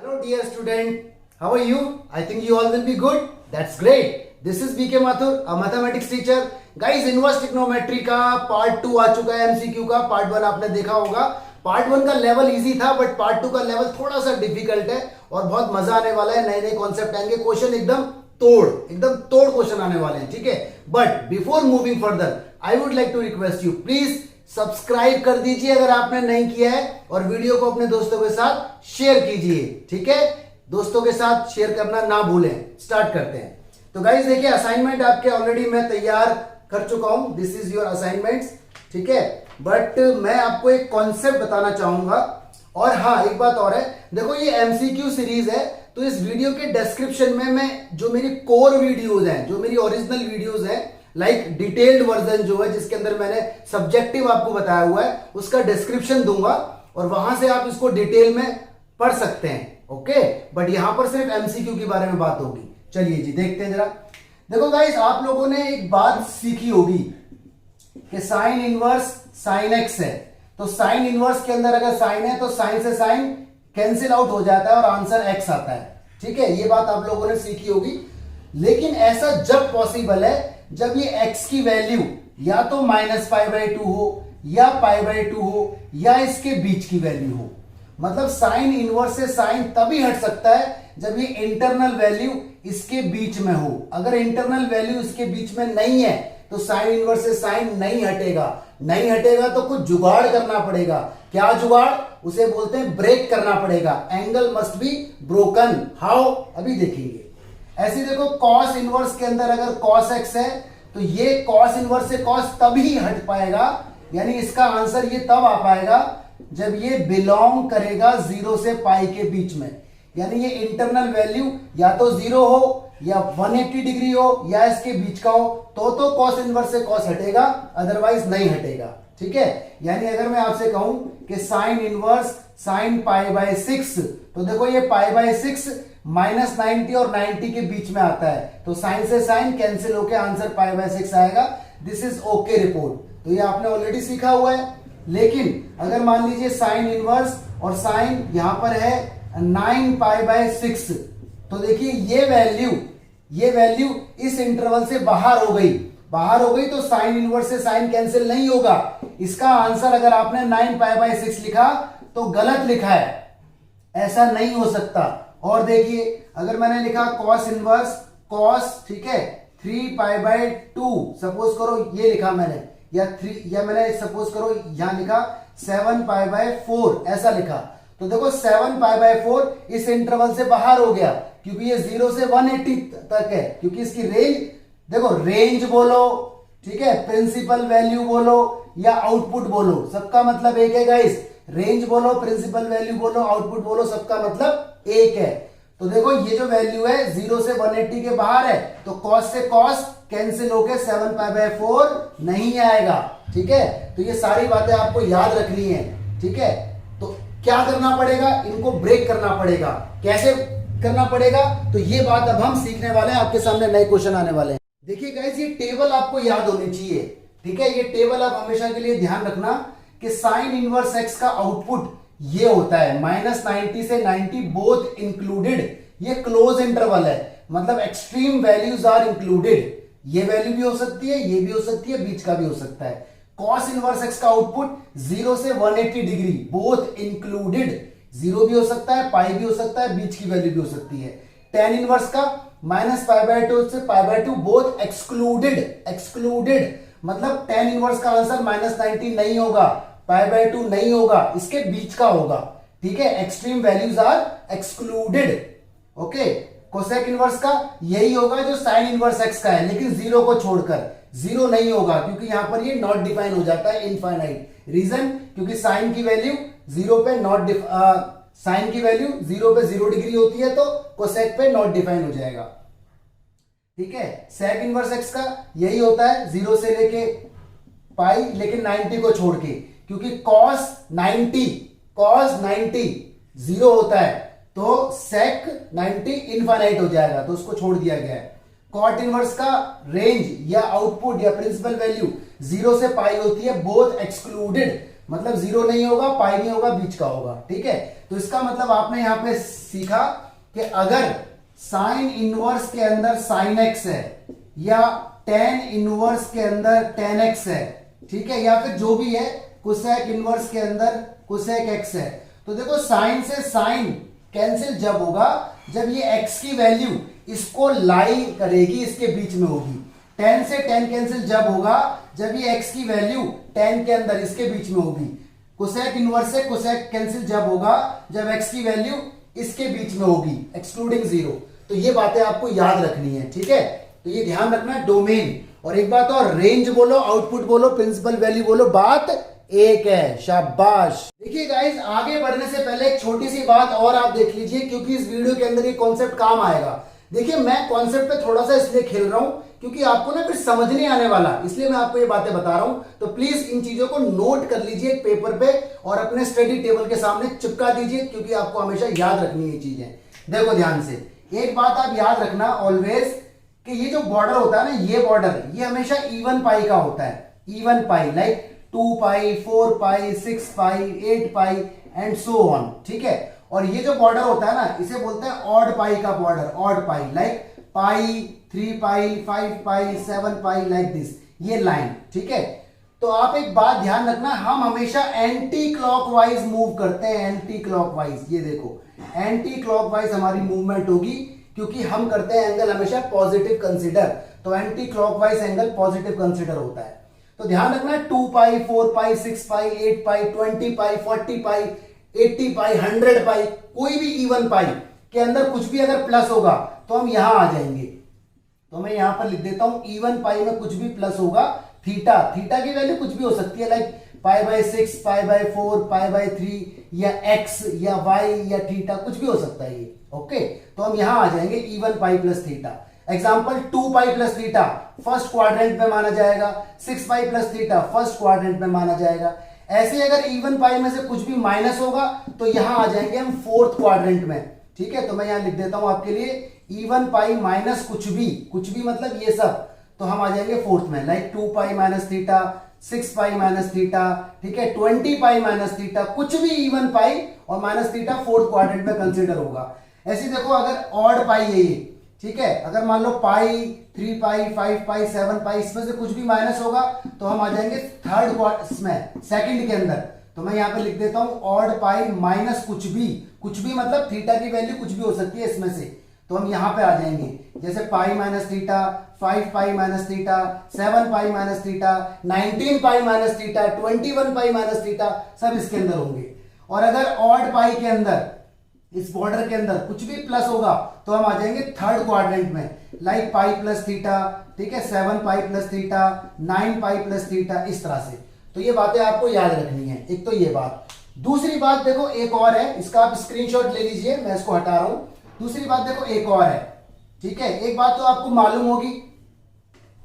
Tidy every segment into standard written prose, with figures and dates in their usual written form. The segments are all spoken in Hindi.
Hello dear student, how are you? I think you all will be good. That's great. This is BK Mathur, a mathematics teacher. Guys, inverse trigonometry का पार्ट 2 आ चुका है एमसीक्यू का. पार्ट 1 आपने देखा होगा. पार्ट 1 का लेवल इजी था बट पार्ट 2 का लेवल थोड़ा सा डिफिकल्ट है और बहुत मजा आने वाला है. नए नए कॉन्सेप्ट आएंगे, क्वेश्चन एकदम तोड़ क्वेश्चन आने वाले हैं. ठीक है, but before moving further I would like to request you, please subscribe कर दीजिए अगर आपने नहीं किया है और वीडियो को अपने दोस्तों के साथ शेयर कीजिए. ठीक है, दोस्तों के साथ शेयर करना ना भूलें. स्टार्ट करते हैं. तो गाइस देखिए, असाइनमेंट आपके ऑलरेडी मैं तैयार कर चुका हूं. This is your assignments. ठीक है, बट मैं आपको एक कॉन्सेप्ट बताना चाहूंगा. और हाँ, एक बात और है. देखो, ये एमसीक्यू सीरीज है तो इस वीडियो के डिस्क्रिप्शन में मैं जो मेरी कोर वीडियोज हैं, जो मेरी ओरिजिनल वीडियोज हैं, लाइक डिटेल्ड वर्जन जो है जिसके अंदर मैंने सब्जेक्टिव आपको बताया हुआ है, उसका डिस्क्रिप्शन दूंगा और वहां से आप इसको डिटेल में पढ़ सकते हैं. ओके, बट यहां पर सिर्फ एमसीक्यू के बारे में बात होगी. चलिए जी, देखते हैं जरा. देखो गाइस, आप लोगों ने एक बात सीखी होगी कि साइन इनवर्स साइन एक्स है. तो साइन इनवर्स के अंदर अगर साइन है तो साइन से साइन कैंसिल आउट हो जाता है और आंसर एक्स आता है. ठीक है, ये बात आप लोगों ने सीखी होगी. लेकिन ऐसा जब पॉसिबल है जब ये x की वैल्यू या तो -π/2 हो या π/2 हो या इसके बीच की वैल्यू हो. मतलब साइन इनवर्स से साइन तभी हट सकता है जब ये इंटरनल वैल्यू इसके बीच में हो. अगर इंटरनल वैल्यू इसके बीच में नहीं है तो साइन इनवर्स से साइन नहीं हटेगा. नहीं हटेगा तो कुछ जुगाड़ करना पड़ेगा. क्या जुगाड़? उसे बोलते हैं ब्रेक करना पड़ेगा. Angle must be broken. How? अभी देखेंगे. ऐसे देखो, कॉस इनवर्स के अंदर अगर कॉस एक्स है तो ये कॉस इनवर्स से कॉस तभी हट पाएगा, यानी इसका आंसर ये तब आ पाएगा जब ये बिलोंग करेगा 0 से पाई के बीच में. यानी ये इंटरनल वैल्यू या तो 0 हो या 180 डिग्री हो या इसके बीच का हो तो कॉस इनवर्स से कॉस हटेगा, अदरवाइज नहीं हटेगा. ठीक है, यानी अगर मैं आपसे कहूं कि साइन इनवर्स साइन π/6, तो देखो ये π/6 -90 और 90 के बीच में आता है तो साइन से साइन कैंसिल होकर आंसर π/6 आएगा. This is okay report. तो ये आपने ऑलरेडी सीखा हुआ है. लेकिन अगर मान लीजिए साइन इनवर्स और साइन यहां पर है 9π/6, तो देखिए ये वैल्यू इस इंटरवल से बाहर हो गई तो साइन इनवर्स से साइन कैंसिल नहीं होगा. इसका आंसर अगर आपने 9π/6 लिखा तो गलत लिखा है, ऐसा नहीं हो सकता. और देखिए, अगर मैंने लिखा कॉस इनवर्स कॉस, ठीक है, 3π/2 सपोज करो ये लिखा मैंने, या मैंने सपोज करो यहां लिखा 7π/4 ऐसा लिखा, तो देखो 7π/4 इस इंटरवल से बाहर हो गया क्योंकि ये 0 से 180 तक है. क्योंकि इसकी रेंज देखो, रेंज बोलो, ठीक है, प्रिंसिपल वैल्यू बोलो या आउटपुट बोलो, सबका मतलब एक है गाइस. रेंज बोलो, प्रिंसिपल वैल्यू बोलो, आउटपुट बोलो, सबका मतलब एक है. तो देखो, ये जो वैल्यू है 0 से 180 के बाहर है तो कॉस से कॉस कैंसिल होकर 7π/4 नहीं आएगा. ठीक है, तो ये सारी बातें आपको याद रखनी है. ठीक है, तो क्या करना पड़ेगा? इनको ब्रेक करना पड़ेगा. कैसे करना पड़ेगा? तो ये बात अब हम सीखने वाले हैं. आपके सामने नए क्वेश्चन आने वाले हैं. देखिए गाइस, ये टेबल आपको याद होनी चाहिए. ठीक है, ये टेबल आप हमेशा के लिए ध्यान रखना कि साइन इनवर्स एक्स का आउटपुट ये होता है -90 से 90 बोथ इंक्लूडेड. ये क्लोज इंटरवल है, मतलब एक्सट्रीम वैल्यूज आर इंक्लूडेड. ये वैल्यू भी हो सकती है, ये भी हो सकती है, बीच का भी हो सकता है. कॉस इनवर्स एक्स का आउटपुट 0 से 180 डिग्री बोथ इंक्लूडेड. 0 भी हो सकता है, पाई भी हो सकता है, बीच की वैल्यू भी हो सकती है. टेन इनवर्स का -π/2 से π/2 बोथ एक्सक्लूडेड, मतलब टेन इनवर्स का आंसर -90 नहीं होगा, π/2 नहीं होगा, इसके बीच का होगा. ठीक है, extreme values are excluded. Okay, cosec inverse का यही होगा जो साइन इनवर्स एक्स का है, लेकिन 0 को छोड़कर. 0 नहीं होगा क्योंकि यहां पर ये नॉट डिफाइन हो जाता है, इनफाइनाइट. रीजन, क्योंकि साइन की वैल्यू 0 पे साइन की वैल्यू 0 पे 0 डिग्री होती है तो कोसेक पे नॉट डिफाइन हो जाएगा. ठीक है, सेक इनवर्स एक्स का यही होता है 0 से लेके पाई, लेकिन 90 को छोड़ के, क्योंकि कॉस 90 0 होता है तो सेक 90 इनफाइनाइट हो जाएगा, तो उसको छोड़ दिया गया है. कॉट इनवर्स का रेंज या आउटपुट या प्रिंसिपल वैल्यू 0 से पाई होती है, बोथ एक्सक्लूडेड, मतलब जीरो नहीं होगा, पाई नहीं होगा, बीच का होगा। ठीक है, तो इसका मतलब आपने यहां पे सीखा कि अगर साइन इनवर्स के अंदर साइन एक्स है या टेन इनवर्स के अंदर टेन एक्स है, ठीक है, या फिर जो भी है कोसेक इनवर्स के अंदर कोसेक एक्स है, तो देखो साइन से साइन कैंसिल जब होगा जब ये एक्स की वैल्यू इसको लाई करेगी, इसके बीच में होगी। टेन से टेन कैंसिल जब होगा जब ये एक्स की वैल्यू टेन के अंदर इसके बीच में होगी। कोसेक इनवर्स से कोसेक कैंसिल जब होगा जब एक्स की वैल्यू इसके बीच में होगी, एक्सक्लूडिंग जीरो। तो ये बातें आपको याद रखनी है। ठीक है, तो ये ध्यान रखना है डोमेन। और एक बात और, रेंज बोलो, आउटपुट बोलो, प्रिंसिपल वैल्यू बोलो, बात एक है। शाबाश। देखिए गाइस, आगे बढ़ने से पहले एक छोटी सी बात और आप देख लीजिए, क्योंकि इस वीडियो के अंदर ये कॉन्सेप्ट काम आएगा। देखिए, मैं कॉन्सेप्ट पे थोड़ा सा इसलिए खेल रहा हूं क्योंकि आपको ना फिर समझ नहीं आने वाला, इसलिए मैं आपको ये बातें बता रहा हूं। तो प्लीज इन चीजों को नोट कर लीजिए एक पेपर पे और अपने स्टडी टेबल के सामने चिपका दीजिए, क्योंकि आपको हमेशा याद रखनी है चीजें। देखो ध्यान से, एक बात आप याद रखना ऑलवेज, कि ये जो बॉर्डर होता है ना, ये बॉर्डर ये हमेशा इवन पाई का होता है। Even pi like 2 pi, 4 pi, 6 pi, 8 pi and so on. ठीक है, और ये जो बॉर्डर होता है ना, इसे बोलते हैं ऑड पाई का border. Odd pi like pi, 3 pi, 5 pi, 7 pi, like this, ये लाइन। ठीक है, तो आप एक बात ध्यान रखना, हम हमेशा एंटी क्लॉकवाइज मूव करते हैं। एंटी क्लॉकवाइज, ये देखो एंटी क्लॉकवाइज हमारी मूवमेंट होगी, क्योंकि हम करते हैं एंगल हमेशा पॉजिटिव कंसीडर। तो anti clockwise angle positive consider होता है। तो ध्यान रखना, 2 पाई, 4 पाई, 6 पाई, 8 पाई, 20 पाई, 40 पाई, 80 पाई, 100 पाई, कोई भी इवन पाई के अंदर कुछ भी अगर प्लस होगा तो हम यहां आ जाएंगे। तो मैं यहां पर लिख देता हूं, इवन पाई में कुछ भी प्लस होगा, थीटा, थीटा की वैल्यू कुछ भी हो सकती है, like pi by 6, pi by 4, pi by 3, या एक्स या वाई या थीटा, कुछ भी हो सकता है ये। ओके, तो हम यहां आ जाएंगे इवन पाई प्लस थीटा। एग्जाम्पल 2 पाई प्लस थीटा फर्स्ट क्वाड्रेंट में माना जाएगा, 6 पाई प्लस थीटा फर्स्ट क्वाड्रेंट में माना जाएगा। ऐसे अगर इवन पाई में से कुछ भी माइनस होगा तो यहां आ जाएंगे हम फोर्थ क्वाड्रेंट में। ठीक है, तो मैं यहां लिख देता हूं आपके लिए, इवन पाई माइनस कुछ भी मतलब ये सब, तो हम आ जाएंगे फोर्थ में, like 2 pi minus theta, 6 pi minus theta, ठीक है, 20 पाई माइनस थीटा, कुछ भी इवन पाई और माइनस थीटा फोर्थ क्वाड्रेंट में कंसीडर होगा। ऐसे देखो, अगर ऑड पाई है ये, ठीक है, अगर मान लो पाई, 3 पाई, 5 पाई, 7 पाई, इसमें से कुछ भी माइनस होगा तो हम आ जाएंगे थर्ड इसमें, सेकंड के अंदर। तो मैं यहां पे लिख देता हूं ऑड पाई माइनस कुछ भी मतलब थीटा की वैल्यू कुछ भी हो सकती है इसमें से, तो हम यहां पे आ जाएंगे। जैसे pi minus theta, 5 pi minus theta, 7 pi minus theta, 19 pi minus theta, 21 pi minus theta, सब इसके अंदर होंगे। और अगर ऑड पाई के अंदर, इस बॉर्डर के अंदर कुछ भी प्लस होगा तो हम आ जाएंगे थर्ड क्वाड्रेंट में, लाइक पाई प्लस थीटा, ठीक है, 7 पाई प्लस थीटा, 9 पाई प्लस थीटा, इस तरह से। तो ये बातें आपको याद रखनी है। एक तो ये बात, दूसरी बात देखो एक और है, इसका आप स्क्रीनशॉट ले लीजिए, मैं इसको हटा रहा हूं। दूसरी बात देखो एक और है, ठीक है, एक बात तो आपको मालूम होगी,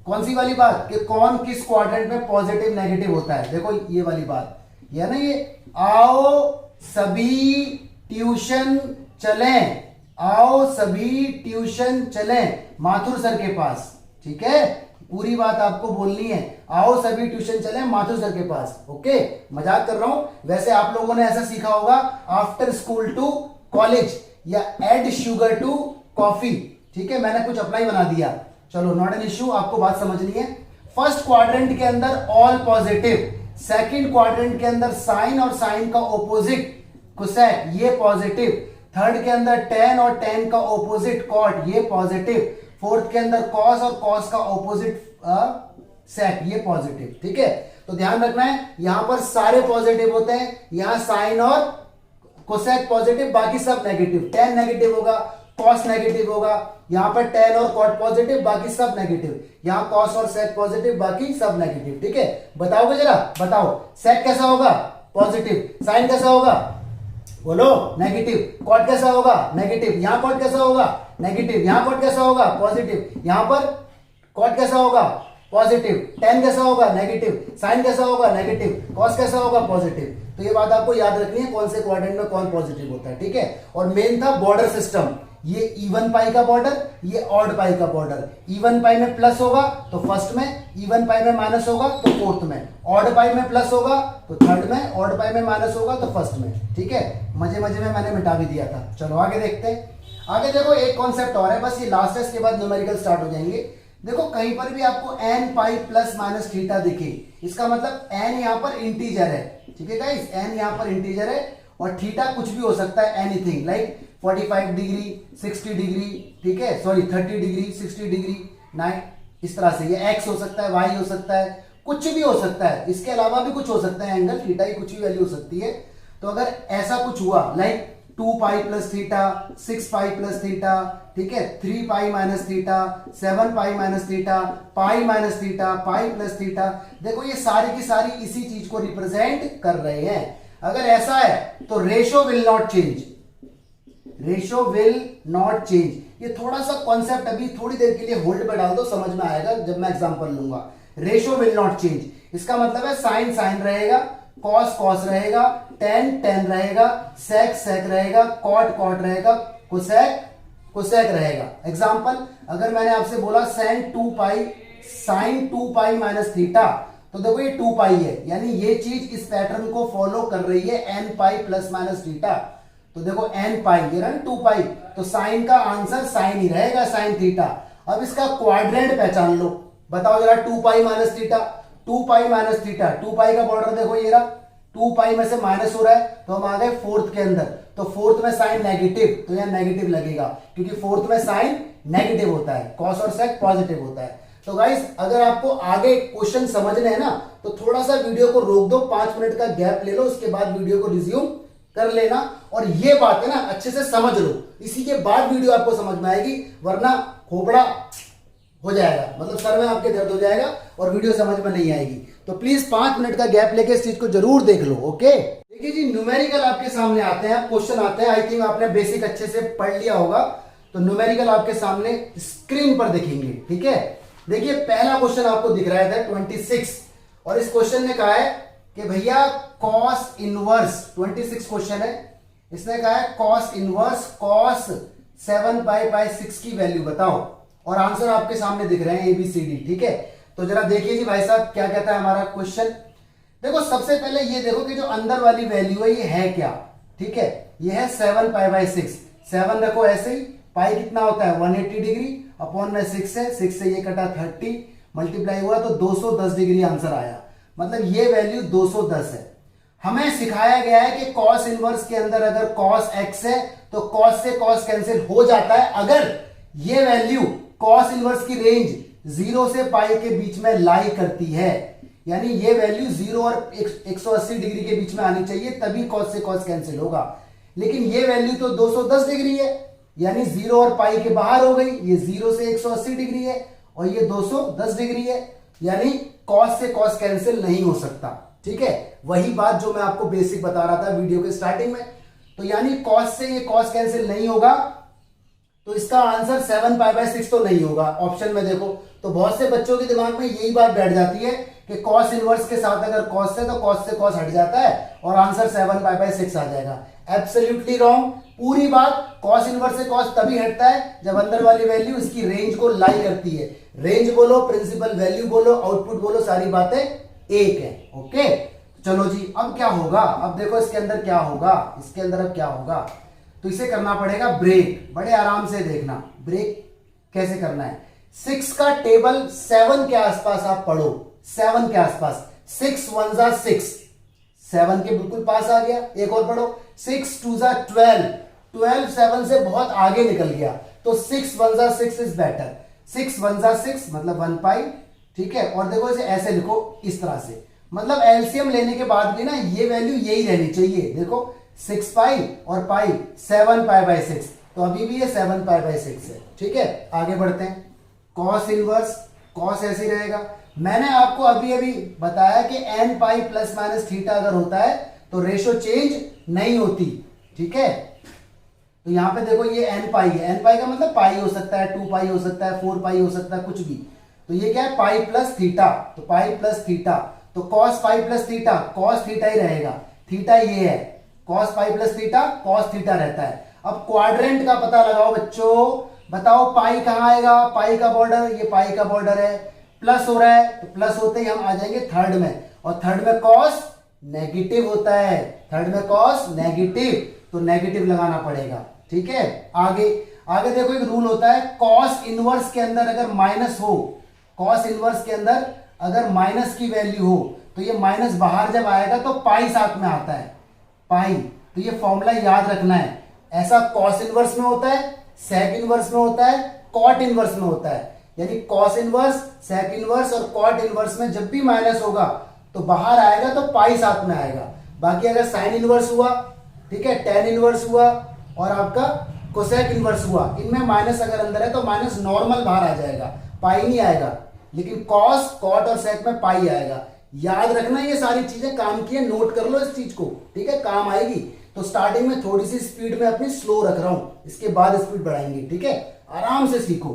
कौन सी वाली बात, कि कौन किस क्वाड्रेंट में पॉजिटिव नेगेटिव होता है। देखो ये वाली बात, ये ना, ये आओ सभी ट्यूशन चलें, आओ सभी ट्यूशन चलें माथुर सर के पास। ठीक है, पूरी बात आपको बोलनी है, आओ सभी ट्यूशन चलें माथुर सर के पास। ओके, मजाक कर रहा हूं, वैसे आप लोगों ने ऐसा सीखा होगा, आफ्टर स्कूल टू कॉलेज या एड शुगर टू कॉफी। ठीक है, मैंने कुछ अपना ही बना दिया, चलो नॉट एन इश्यू, आपको बात समझनी है। फर्स्ट क्वाड्रेंट के अंदर ऑल पॉजिटिव, सेकंड क्वाड्रेंट के अंदर साइन और साइन का ऑपोजिट कोसेक, ये पॉजिटिव, थर्ड के अंदर टेन और टेन का ऑपोजिट कॉट, ये पॉजिटिव, फोर्थ के अंदर कॉस और कॉस का ऑपोजिट सेक, ये पॉजिटिव। ठीक है, तो ध्यान रखना है, यहां पर सारे पॉजिटिव होते हैं, यहां साइन और कोसेक पॉजिटिव, बाकी सब नेगेटिव। टेन नेगेटिव होगा, कॉस नेगेटिव होगा, यहां पर टेन और कॉट पॉजिटिव, बाकी सब नेगेटिव, यहां कॉस और सेक पॉजिटिव, बाकी सब नेगेटिव। ठीक है, बताओगे जरा, बताओ सेक कैसा होगा, पॉजिटिव, साइन कैसा होगा, बोलो नेगेटिव, कॉट कैसा होगा, नेगेटिव, यहां कॉट कैसा होगा, नेगेटिव, यहां कॉट कैसा होगा, पॉजिटिव, यहां पर कॉट कैसा होगा, पॉजिटिव, टेन कैसा होगा, नेगेटिव, साइन कैसा होगा, नेगेटिव, कॉस कैसा होगा, पॉजिटिव। तो ये बात आपको याद रखनी है, कौन से क्वाड्रेंट में कौन पॉजिटिव होता है, ठीक है। और मेन था बॉर्डर सिस्टम, ये इवन पाई का बॉर्डर, ये ऑड पाई का बॉर्डर। इवन पाई में प्लस होगा तो फर्स्ट में, इवन पाई में माइनस होगा तो फोर्थ में, ऑड पाई में प्लस होगा तो थर्ड में, ऑड पाई में माइनस होगा तो फर्स्ट में, ठीक है। मजे मजे में मैंने मिटा भी दिया था। चलो आगे देखते हैं। आगे देखो एक कॉन्सेप्ट और है, बस ये लास्ट है, इसके बाद न्यूमेरिकल स्टार्ट हो जाएंगे। देखो कहीं पर भी आपको N pi plus minus theta दिखे, इसका मतलब एन यहाँ पर इंटीजर है, ठीक है गाइस, एन यहाँ पर इंटीजर है और थीटा कुछ भी हो सकता है, एनीथिंग लाइक 45 डिग्री, 60 डिग्री, ठीक है, सॉरी 30 डिग्री, 60 डिग्री, 9, इस तरह से। ये एक्स हो सकता है, वाई हो सकता है, कुछ भी हो सकता है, इसके अलावा भी कुछ हो सकता है एंगल, थीटा की कुछ भी वैल्यू हो सकती है। तो अगर ऐसा कुछ हुआ लाइक 2 पाई प्लस थीटा, 6 पाई प्लस थीटा, ठीक है, 3 pi minus theta, 7 pi minus theta, pi minus theta, पाई प्लस थीटा, देखो ये सारी की सारी इसी चीज को रिप्रेजेंट कर रहे हैं। अगर ऐसा है तो ratio will not change, ratio will not change. ये थोड़ा सा कॉन्सेप्ट अभी थोड़ी देर के लिए होल्ड पे डाल दो, समझ में आएगा जब मैं एग्जांपल लूंगा। रेशो विल नॉट चेंज, इसका मतलब है साइन साइन रहेगा, कॉस कॉस रहेगा, टेन टेन रहेगा, सेक सेक रहेगा, कॉट कॉट रहेगा, कोसेक कोसेक रहेगा। एग्जांपल, अगर मैंने आपसे बोला साइन 2 पाई माइनस थीटा, तो देखो ये 2 पाई है, यानी ये चीज इस पैटर्न को फॉलो कर रही है, N pi plus minus theta. तो देखो एन पाई, ये रहा 2 पाई, तो साइन का आंसर साइन ही रहेगा, साइन थीटा। अब इसका क्वाड्रेंट पहचान लो, बताओ जरा, 2 pi minus theta, 2 pi minus theta, 2 पाई का बॉर्डर देखो ये रहा, 2 पाई में से माइनस हो रहा है तो हम आ गए फोर्थ के अंदर, तो फोर्थ में साइन नेगेटिव, तो यहां नेगेटिव लगेगा क्योंकि फोर्थ में साइन नेगेटिव होता है, कॉस और सेक पॉजिटिव होता है। तो गाइस अगर आपको आगे क्वेश्चन समझने हैं ना, तो थोड़ा सा वीडियो को रोक दो, 5 मिनट का गैप ले लो, उसके बाद वीडियो को रिज्यूम कर लेना और ये बात है ना अच्छे से समझ लो, इसी के बाद वीडियो आपको समझ में आएगी, वरना खोपड़ा हो जाएगा, मतलब सर में आपके दर्द हो जाएगा और वीडियो समझ में नहीं आएगी। तो प्लीज 5 मिनट का गैप लेके इस चीज को जरूर देख लो, ओके। देखिए जी, न्यूमेरिकल आपके सामने आते हैं, क्वेश्चन आते हैं, आई थिंक आपने बेसिक अच्छे से पढ़ लिया होगा। तो न्यूमेरिकल आपके सामने स्क्रीन पर दिखेंगे, ठीक है। देखिए पहला क्वेश्चन आपको दिख रहा है 26, और इस क्वेश्चन ने कहा है कि भैया कॉस इनवर्स, 26 क्वेश्चन है, इसने कहा है कॉस इनवर्स कॉस 7 पाई 6 की वैल्यू बताओ, और आंसर आपके सामने दिख रहे हैं ABCD, ठीक है। तो जरा देखिए जी भाई साहब क्या कहता है हमारा क्वेश्चन। देखो सबसे पहले ये देखो कि जो अंदर वाली वैल्यू है ये है क्या, ठीक है, ये है 7 पाई 6, 7 रखो ऐसे ही, पाई कितना होता है 180 डिग्री, अपॉन में 6 है, 6 से ये कटा 30, मल्टीप्लाई हुआ तो 210 डिग्री आंसर आया, मतलब ये वैल्यू 210 है। हमें सिखाया गया है कि कॉस इनवर्स के अंदर अगर कॉस x है तो कॉस से कॉस कैंसिल हो जाता है, अगर ये वैल्यू कॉस इनवर्स की रेंज 0 से पाई के बीच में लाई करती है, यानी ये वैल्यू 0 और 180 डिग्री के बीच में आनी चाहिए, तभी कॉस से कॉस कैंसिल होगा। लेकिन ये वैल्यू तो 210 डिग्री है, यानी 0 और पाई के बाहर हो गई, ये 0 से 180 डिग्री है और ये 210 डिग्री है, यानी कॉस से कॉस कैंसिल नहीं हो सकता, ठीक है। वही बात जो मैं आपको बेसिक बता रहा था वीडियो के स्टार्टिंग में। तो यानी कॉस से ये कॉस कैंसिल नहीं होगा, तो इसका आंसर 7 पाई 6 तो नहीं होगा। ऑप्शन में देखो, तो बहुत से बच्चों के दिमाग में यही बात बैठ जाती है कि कॉस इनवर्स के साथ अगर कॉस है तो कॉस से कॉस हट जाता है और आंसर 7 पाई 6 आ जाएगा। एब्सोल्युटली रॉन्ग, पूरी बात कॉस इनवर्स से कॉस तभी हटता है जब अंदर वाली वैल्यू इसकी रेंज को लाई करती है। रेंज बोलो, प्रिंसिपल वैल्यू बोलो, आउटपुट बोलो, सारी बातें एक है, ओके। चलो जी, अब क्या होगा, अब देखो इसके अंदर क्या होगा, इसके अंदर अब क्या होगा, तो इसे करना पड़ेगा ब्रेक, बड़े आराम से देखना ब्रेक कैसे करना है। 6 का टेबल 7 के आसपास आप पढ़ो, 7 के आसपास, 6 1 जा 6, 7 के बिल्कुल पास आ गया। एक और पढ़ो, 6 2 जा 12, 12 7 से बहुत आगे निकल गया, तो 6 1 जा 6 इज बेटर, 6 1 जा 6 मतलब 1 पाई, ठीक है। और देखो इसे ऐसे लिखो इस तरह से, मतलब एलसीएम लेने के बाद भी ना ये वैल्यू यही रहनी चाहिए। देखो 6 पाई और पाई 7 पाई 6, तो अभी भी ये 7 पाई 6 है, ठीक है। आगे बढ़ते हैं, कॉस इनवर्स, कॉस ऐसे रहेगा। मैंने आपको अभी अभी बताया कि N pi plus minus theta अगर होता है तो रेशो चेंज नहीं होती, ठीक है। तो यहां पे देखो ये एन पाई है, एन पाई का मतलब पाई हो सकता है, 2 पाई हो सकता है, 4 पाई हो सकता है, कुछ भी। तो ये क्या है, पाई प्लस थीटा, तो पाई प्लस थीटा, तो cos pi plus theta, cos theta ही रहेगा। थीटा ये है, cos pi plus theta cos theta रहता है। अब क्वाड्रेंट का पता लगाओ बच्चों, बताओ पाई कहां आएगा, पाई का बॉर्डर, ये पाई का बॉर्डर है, प्लस हो रहा है तो प्लस होते ही हम आ जाएंगे थर्ड में, और थर्ड में कॉस नेगेटिव होता है, थर्ड में कॉस नेगेटिव, तो नेगेटिव लगाना पड़ेगा। ठीक है, आगे आगे देखो एक रूल होता है, कॉस इनवर्स के अंदर अगर माइनस हो, कॉस इनवर्स के अंदर अगर माइनस की वैल्यू हो तो ये माइनस बाहर जब आएगा तो पाई साथ में आता है, पाई, तो ये फॉर्मूला याद रखना है। ऐसा कॉस इनवर्स में होता है, सेक इनवर्स में होता है, कॉट इनवर्स में होता है, यानी कॉस इनवर्स, सेक इनवर्स और कॉट इनवर्स में जब भी माइनस होगा तो बाहर आएगा तो पाई साथ में आएगा। बाकी अगर साइन इनवर्स हुआ, ठीक है, टेन इनवर्स हुआ और आपका कोसेक इनवर्स हुआ, इनमें माइनस अगर अंदर है तो माइनस नॉर्मल बाहर आ जाएगा, पाई नहीं आएगा, लेकिन कॉस, कॉट और सेक में पाई आएगा। याद रखना, ये सारी चीजें काम की है, नोट कर लो इस चीज को, ठीक है, काम आएगी। तो स्टार्टिंग में थोड़ी सी स्पीड में अपनी स्लो रख रहा हूं, इसके बाद स्पीड बढ़ाएंगे, ठीक है, आराम से सीखो।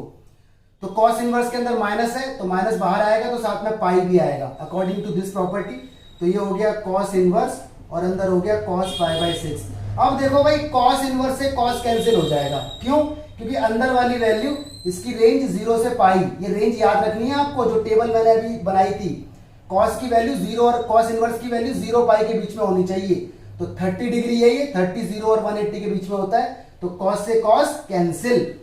तो कॉस इनवर्स के अंदर माइनस है तो माइनस बाहर आएगा तो साथ में पाई भी आएगा अकॉर्डिंग टू दिस प्रॉपर्टी। तो ये हो गया कॉस इनवर्स और अंदर हो गया कॉस पाई बाय 6। अब देखो भाई, कॉस इनवर्स से कॉस कैंसिल हो जाएगा, क्यों? क्योंकि अंदर वाली वैल्यू, इसकी रेंज 0 से पाई, ये रेंज याद रखनी है आपको, जो टेबल मैंने अभी बनाई थी, कॉस की वैल्यू 0 और कॉस इनवर्स की वैल्यू 0 पाई के बीच में होनी चाहिए। तो 30 डिग्री है ये, 30 0 और 180 के बीच में होता है, तो कॉस से कॉस कैंसिल।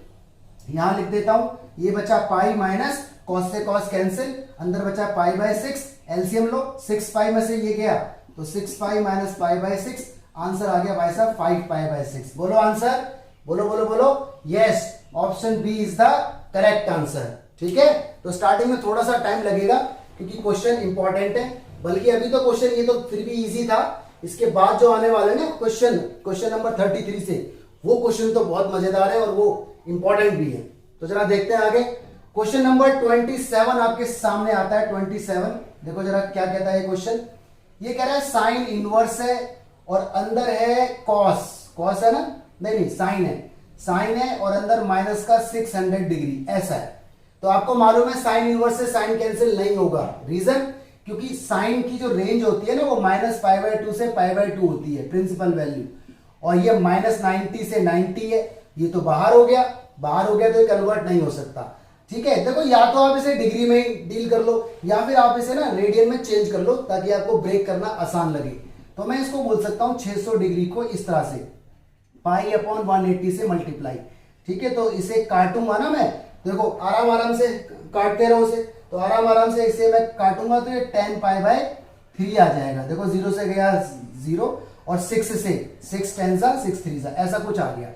यहां लिख देता हूं, ये बचा पाई माइनस कॉस से कॉस कैंसिल, अंदर बचा पाई बाय 6, एलसीएम लो, 6 पाई में से ये गया तो 6 pi minus pi by 6, answer आ गया भाई साहब 5 पाई बाय 6। बोलो आंसर, बोलो बोलो बोलो, yes, option B is the correct answer. ठीक है, तो स्टार्टिंग में थोड़ा सा टाइम लगेगा क्योंकि क्वेश्चन इंपॉर्टेंट है, बल्कि अभी तो क्वेश्चन ये तो फिर भी इजी था, इसके बाद जो आने वाले ना क्वेश्चन नंबर 33 से, वो क्वेश्चन तो बहुत मजेदार है और वो इंपॉर्टेंट भी है। तो जरा देखते हैं आगे, क्वेश्चन नंबर 27 आपके सामने आता है। 27 देखो जरा क्या कहता है क्वेश्चन, ये कह रहा है साइन इनवर्स है और अंदर है कॉस, कॉस है ना, नहीं साइन है, साइन है और अंदर माइनस का 600 डिग्री, ऐसा है। तो आपको मालूम है साइन इनवर्स से साइन कैंसिल नहीं होगा, रीजन क्योंकि साइन की जो रेंज होती है ना वो माइनस पाई बाय 2 से पाई बाय 2 होती है प्रिंसिपल वैल्यू, और ये माइनस 90 से 90 है, ये तो बाहर हो गया, बाहर हो गया तो ये कन्वर्ट नहीं हो सकता। ठीक है, देखो या तो आप इसे डिग्री में ही डील कर लो या फिर आप इसे ना रेडियन में चेंज कर लो ताकि आपको ब्रेक करना आसान लगे। तो मैं इसको बोल सकता हूं 600 डिग्री को इस तरह से पाई अपॉन 180 से मल्टीप्लाई। ठीक है, तो इसे काटूंगा ना मैं, देखो आराम आराम से काटते रहो इसे, तो आराम आराम से इसे मैं काटूंगा तो ये 10 पाई बाय 3 आ जाएगा। देखो 0 से गया 0 और 6 से 6 10 सा 6 3 सा, ऐसा कुछ आ गया।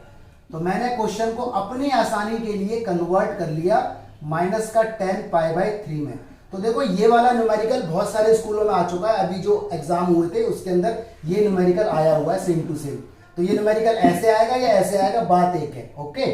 तो मैंने क्वेश्चन को अपनी आसानी के लिए कन्वर्ट कर लिया माइनस का 10 पाई बाय 3 में। तो देखो ये वाला न्यूमेरिकल बहुत सारे स्कूलों में आ चुका है, अभी जो एग्जाम हुए थे उसके अंदर ये न्यूमेरिकल आया हुआ है सेम टू सेम। तो ये न्यूमेरिकल ऐसे आएगा या ऐसे आएगा, बात एक है। ओके,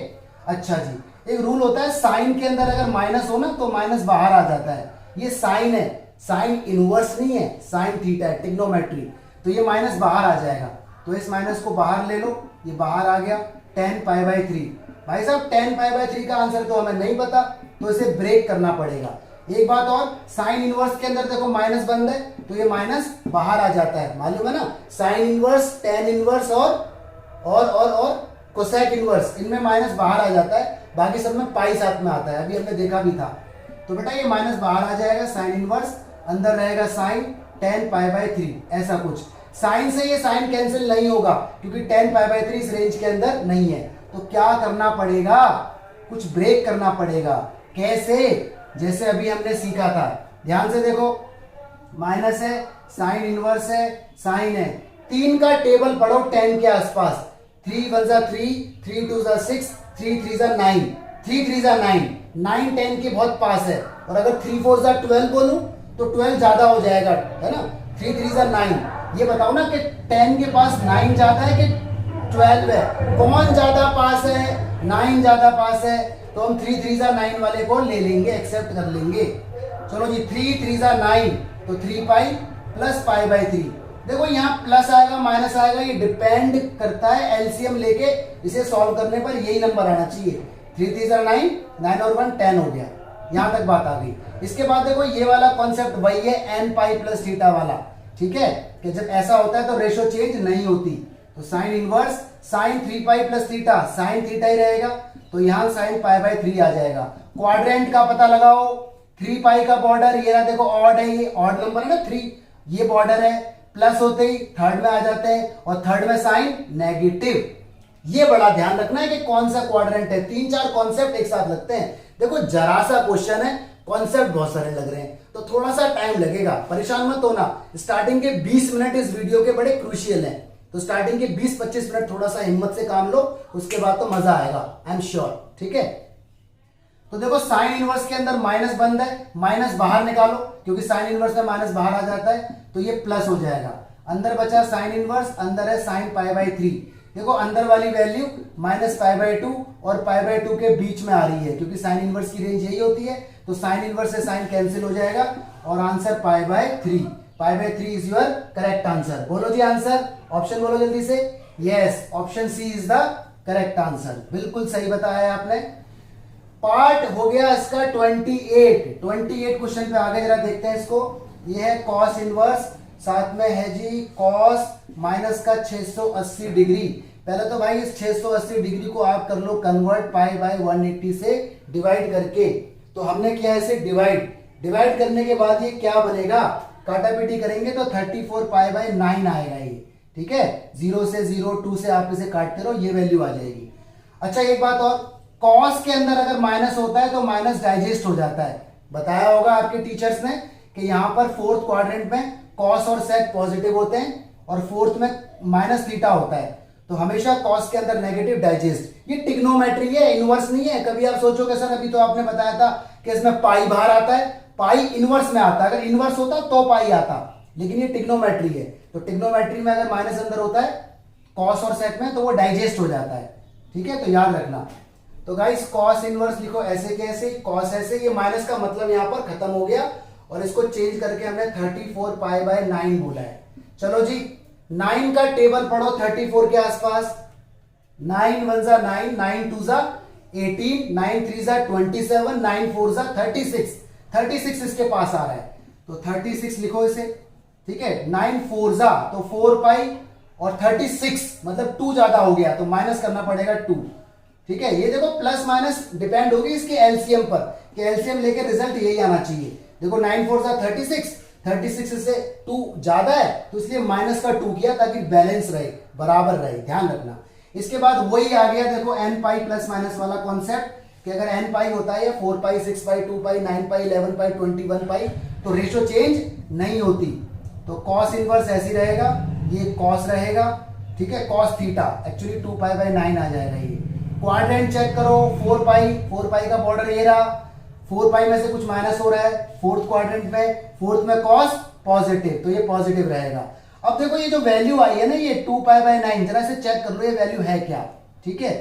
अच्छा जी, एक रूल होता है साइन के अंदर अगर माइनस हो ना तो माइनस बाहर आ जाता है। ये साइन है, साइन इनवर्स नहीं है, साइन थीटा है, ट्रिग्नोमेट्री, तो ये माइनस बाहर आ जाएगा। तो इस माइनस को बाहर ले लो, ये बाहर आ गया 10 पाई बाय 3। भाई साहब 10 पाई बाय 3 का आंसर तो हमें नहीं पता, तो इसे ब्रेक करना पड़ेगा। एक बात और, साइन इनवर्स के अंदर देखो माइनस बंद है तो ये माइनस बाहर आ जाता है, मालूम है ना। साइन इनवर्स, टेन इनवर्स और कोसेक इनवर्स, इनमें माइनस बाहर आ जाता है, बाकी सब में पाई साथ में आता है, अभी हमने देखा भी था। तो बेटा ये माइनस बाहर आ जाएगा, साइन इनवर्स, अंदर रहेगा साइन 10 पाई बाय 3, ऐसा कुछ। साइन से ये साइन कैंसिल नहीं होगा क्योंकि 10 पाई बाय 3 इस रेंज के अंदर नहीं है। तो क्या करना पड़ेगा, कुछ ब्रेक करना पड़ेगा। कैसे? जैसे अभी हमने सीखा था, ध्यान से देखो, माइनस है, साइन इनवर्स है, साइन है, 3 का टेबल पढ़ो 10 के आसपास। 3 1 जा 3, 3 2 जा 6, 3 3 जा 9, 3 3 जा 9, 9 10 के बहुत पास है। और अगर 3 4 जा 12 बोलूं तो 12 ज्यादा हो जाएगा, है ना। 3 3 जा 9, ये बताओ ना कि 10 के पास 9 ज्यादा है कि 12 है, कौन ज्यादा पास है? 9 ज्यादा पास है, तो हम 3 3 जा 9 वाले को ले लेंगे, एक्सेप्ट कर लेंगे। चलो जी, 3 3 जा 9, तो 3 पाई प्लस पाई बाय 3। देखो यहाँ प्लस आएगा माइनस आएगा, ये डिपेंड करता है एलसीएम लेके इसे सॉल्व करने पर यही नंबर आना चाहिए। 3 3 जा 9, 9 और 1 10 हो गया, यहां तक बात आ गई। इसके बाद देखो ये वाला कॉन्सेप्ट वही है, एन पाई प्लस थीटा वाला, ठीक है, कि जब ऐसा होता है तो रेशो चेंज नहीं होती। तो sine inverse sine 3 pi plus theta, sine theta ही रहेगा, तो यहां साइन पाई बाय 3 आ जाएगा। क्वाड्रेंट का पता लगाओ, 3 पाई का बॉर्डर ये रहा, देखो ऑड है, ये ऑड नंबर है ना 3, ये बॉर्डर है, प्लस होते ही थर्ड में आ जाते हैं और थर्ड में साइन नेगेटिव। ये बड़ा ध्यान रखना है कि कौन सा क्वाड्रेंट है। 3-4 कॉन्सेप्ट एक साथ लगते हैं। देखो जरा सा क्वेश्चन है, कॉन्सेप्ट बहुत सारे लग रहे हैं, तो थोड़ा सा टाइम लगेगा, परेशान मत होना। स्टार्टिंग के 20 मिनट इस वीडियो के बड़े क्रूशियल हैं, तो स्टार्टिंग के 20-25 मिनट थोड़ा सा हिम्मत से काम लो, उसके बाद तो मजा आएगा, आई एम श्योर। ठीक है, तो देखो साइन इनवर्स के अंदर माइनस बंद है, माइनस बाहर निकालो, क्योंकि साइन इनवर्स में माइनस बाहर आ जाता है, तो ये प्लस हो जाएगा। अंदर बचा साइन इनवर्स, अंदर है साइन पाई बाय 3। देखो अंदर वाली वैल्यू माइनस पाई बाय 2 और पाई बाय 2 के बीच में आ रही है, क्योंकि साइन इनवर्स की रेंज यही होती है, तो साइन इनवर्स से साइन कैंसिल हो जाएगा और answer pi by 3। Pi by 3 is your correct answer. बोलो जी आंसर, ऑप्शन बोलो जल्दी से। Yes, option C is the correct answer, बिल्कुल सही बताया आपने। पार्ट हो गया इसका 28 क्वेश्चन पे आगे जरा देखते हैं इसको। ये है कॉस इनवर्स, साथ में है जी कॉस माइनस का 680 डिग्री। पहले तो भाई इस 680 डिग्री को आप कर लो कन्वर्ट पाई बाय 180 से डिवाइड करके। तो हमने किया इसे डिवाइड करने के बाद ये क्या बनेगा, काटापीटी करेंगे तो 34 पाई बाय 9 आएगा ये। ठीक है, 0 से 0, 2 से आप इसे काटते रहो, ये वैल्यू आ जाएगी। अच्छा एक बात और, कॉस के अंदर अगर माइनस होता है तो माइनस डाइजेस्ट हो जाता है। बताया होगा आपके टीचर्स ने कि यहां पर फोर्थ क्वाड्रेंट में कॉस और सेक पॉजिटिव होते हैं और फोर्थ में माइनस थीटा होता है, तो हमेशा कॉस के अंदर नेगेटिव डाइजेस्ट। ये टिग्नोमेट्री है, इनवर्स नहीं है। कभी आप सोचोगे सर अभी तो आपने बताया था कि इसमें पाई बाहर आता है, पाई इनवर्स में आता है, अगर इनवर्स होता तो पाई आता, लेकिन ये टिग्नोमेट्री है। तो टिग्नोमेट्री में अगर माइनस अंदर होता है कॉस और सेक में, तो वो डाइजेस्ट हो जाता है। ठीक है, तो याद रखना। तो गाइस कॉस इनवर्स लिखो ऐसे कैसे, कॉस ऐसे, ये माइनस का मतलब यहां पर खत्म हो गया और इसको चेंज करके हमने 34 पाई बाय 9 बोला है। चलो जी 9 का टेबल पढ़ो 34 के आसपास। 9 1 जा 9, 9 2 जा 18, 9 3 जा 27, 9 4 जा 36 इसके पास आ रहा है, तो 36 लिखो इसे। ठीक है, 9 4 जा तो 4 पाई और 36 मतलब 2 ज्यादा हो गया, तो माइनस करना पड़ेगा 2। ठीक है, ये देखो प्लस माइनस डिपेंड होगी इसके एलसीएम पर, कि एलसीएम लेके रिजल्ट यही आना चाहिए। देखो 9 4 जा 36 से 2 ज्यादा है, तो इसलिए माइनस का 2 किया ताकि बैलेंस रहे, बराबर रहे, ध्यान रखना। इसके बाद वही आ गया देखो एन पाई प्लस माइनस वाला कॉन्सेप्ट, कि अगर एन पाई होता है 4 पाई 6 पाई 2 पाई 9 पाई 11 पाई 21 पाई, तो रेशो चेंज नहीं होती। तो कॉस इनवर्स ऐसी रहेगा, ये कॉस रहेगा। ठीक है, cos theta actually 2 pi by 9 आ जाएगा ये। क्वाड्रेंट चेक करो, 4 पाई का बॉर्डर ये रहा, 4 पाई में से कुछ माइनस हो रहा है फोर्थ क्वाड्रेंट में, फोर्थ में कॉस पॉजिटिव, तो ये पॉजिटिव रहेगा। अब देखो ये जो वैल्यू आई है ना, ये 2 पाई बाय 9, जरा से चेक कर लो ये वैल्यू है क्या। ठीक है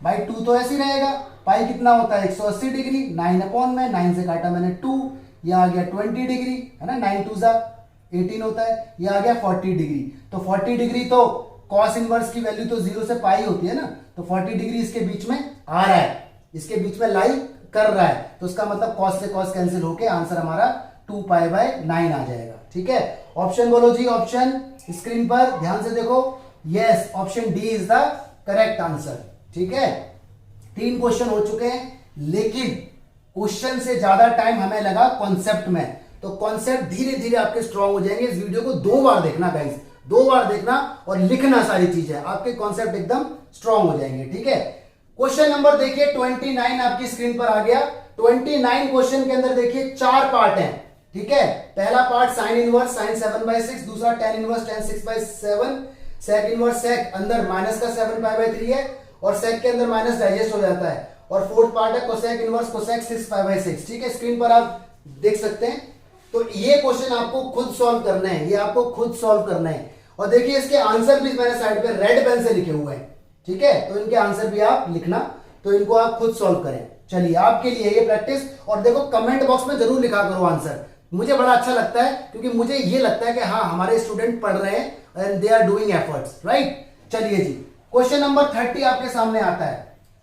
भाई, 2 तो ऐसे ही रहेगा, पाई कितना होता है 180 डिग्री, 9 अपॉन में 9 से काटा मैंने 2, ये आ गया 20 डिग्री, है ना, 9 2 जा 18 होता है, ये आ गया 40 डिग्री। तो 40 डिग्री तो कॉस इनवर्स की वैल्यू तो 0 से पाई होती है ना, तो 40 डिग्री इसके बीच में आ रहा है, इसके बीच में लाई कर रहा है, तो उसका मतलब कॉस से कॉस कैंसिल होके आंसर हमारा 2 पाई बाय 9 आ जाएगा। ठीक है, ऑप्शन बोलो जी, ऑप्शन स्क्रीन पर ध्यान से देखो। Yes, option D is the correct answer. ठीक है, 3 क्वेश्चन हो चुके हैं, लेकिन क्वेश्चन से ज्यादा टाइम हमें लगा कॉन्सेप्ट में। तो कॉन्सेप्ट धीरे धीरे आपके स्ट्रांग हो जाएंगे। इस वीडियो को 2 बार देखना गाइस, 2 बार देखना और लिखना सारी चीजें, आपके कॉन्सेप्ट एकदम स्ट्रांग हो जाएंगे। ठीक है, क्वेश्चन नंबर देखिए 29 आपकी स्क्रीन पर आ गया। 29 क्वेश्चन के अंदर देखिए 4 पार्ट हैं। ठीक है, पहला पार्ट साइन इनवर्स साइन 7/6, दूसरा tan inverse tan 6/7, sec inverse sec अंदर माइनस का 7 पाई बाय 3 है और सेक के अंदर माइनस डाइजेस्ट हो जाता है, और फोर्थ पार्ट है cosec inverse cosec 6 pi by 6। ठीक है, स्क्रीन पर आप देख सकते हैं। तो ये क्वेश्चन आपको खुद सॉल्व करना है, ये आपको खुद सॉल्व करना है। और देखिए इसके आंसर भी मैंने साइड पे रेड पेन से लिखे हुए हैं। ठीक है, तो इनके आंसर भी आप लिखना, तो इनको आप खुद सॉल्व करें। चलिए आपके लिए ये प्रैक्टिस, और देखो कमेंट बॉक्स में जरूर लिखा करो आंसर, मुझे बड़ा अच्छा लगता है, क्योंकि मुझे ये लगता है कि हाँ हमारे स्टूडेंट पढ़ रहे हैं and they are doing efforts, right. चलिए जी, क्वेश्चन नंबर 30 आपके सामने आता है।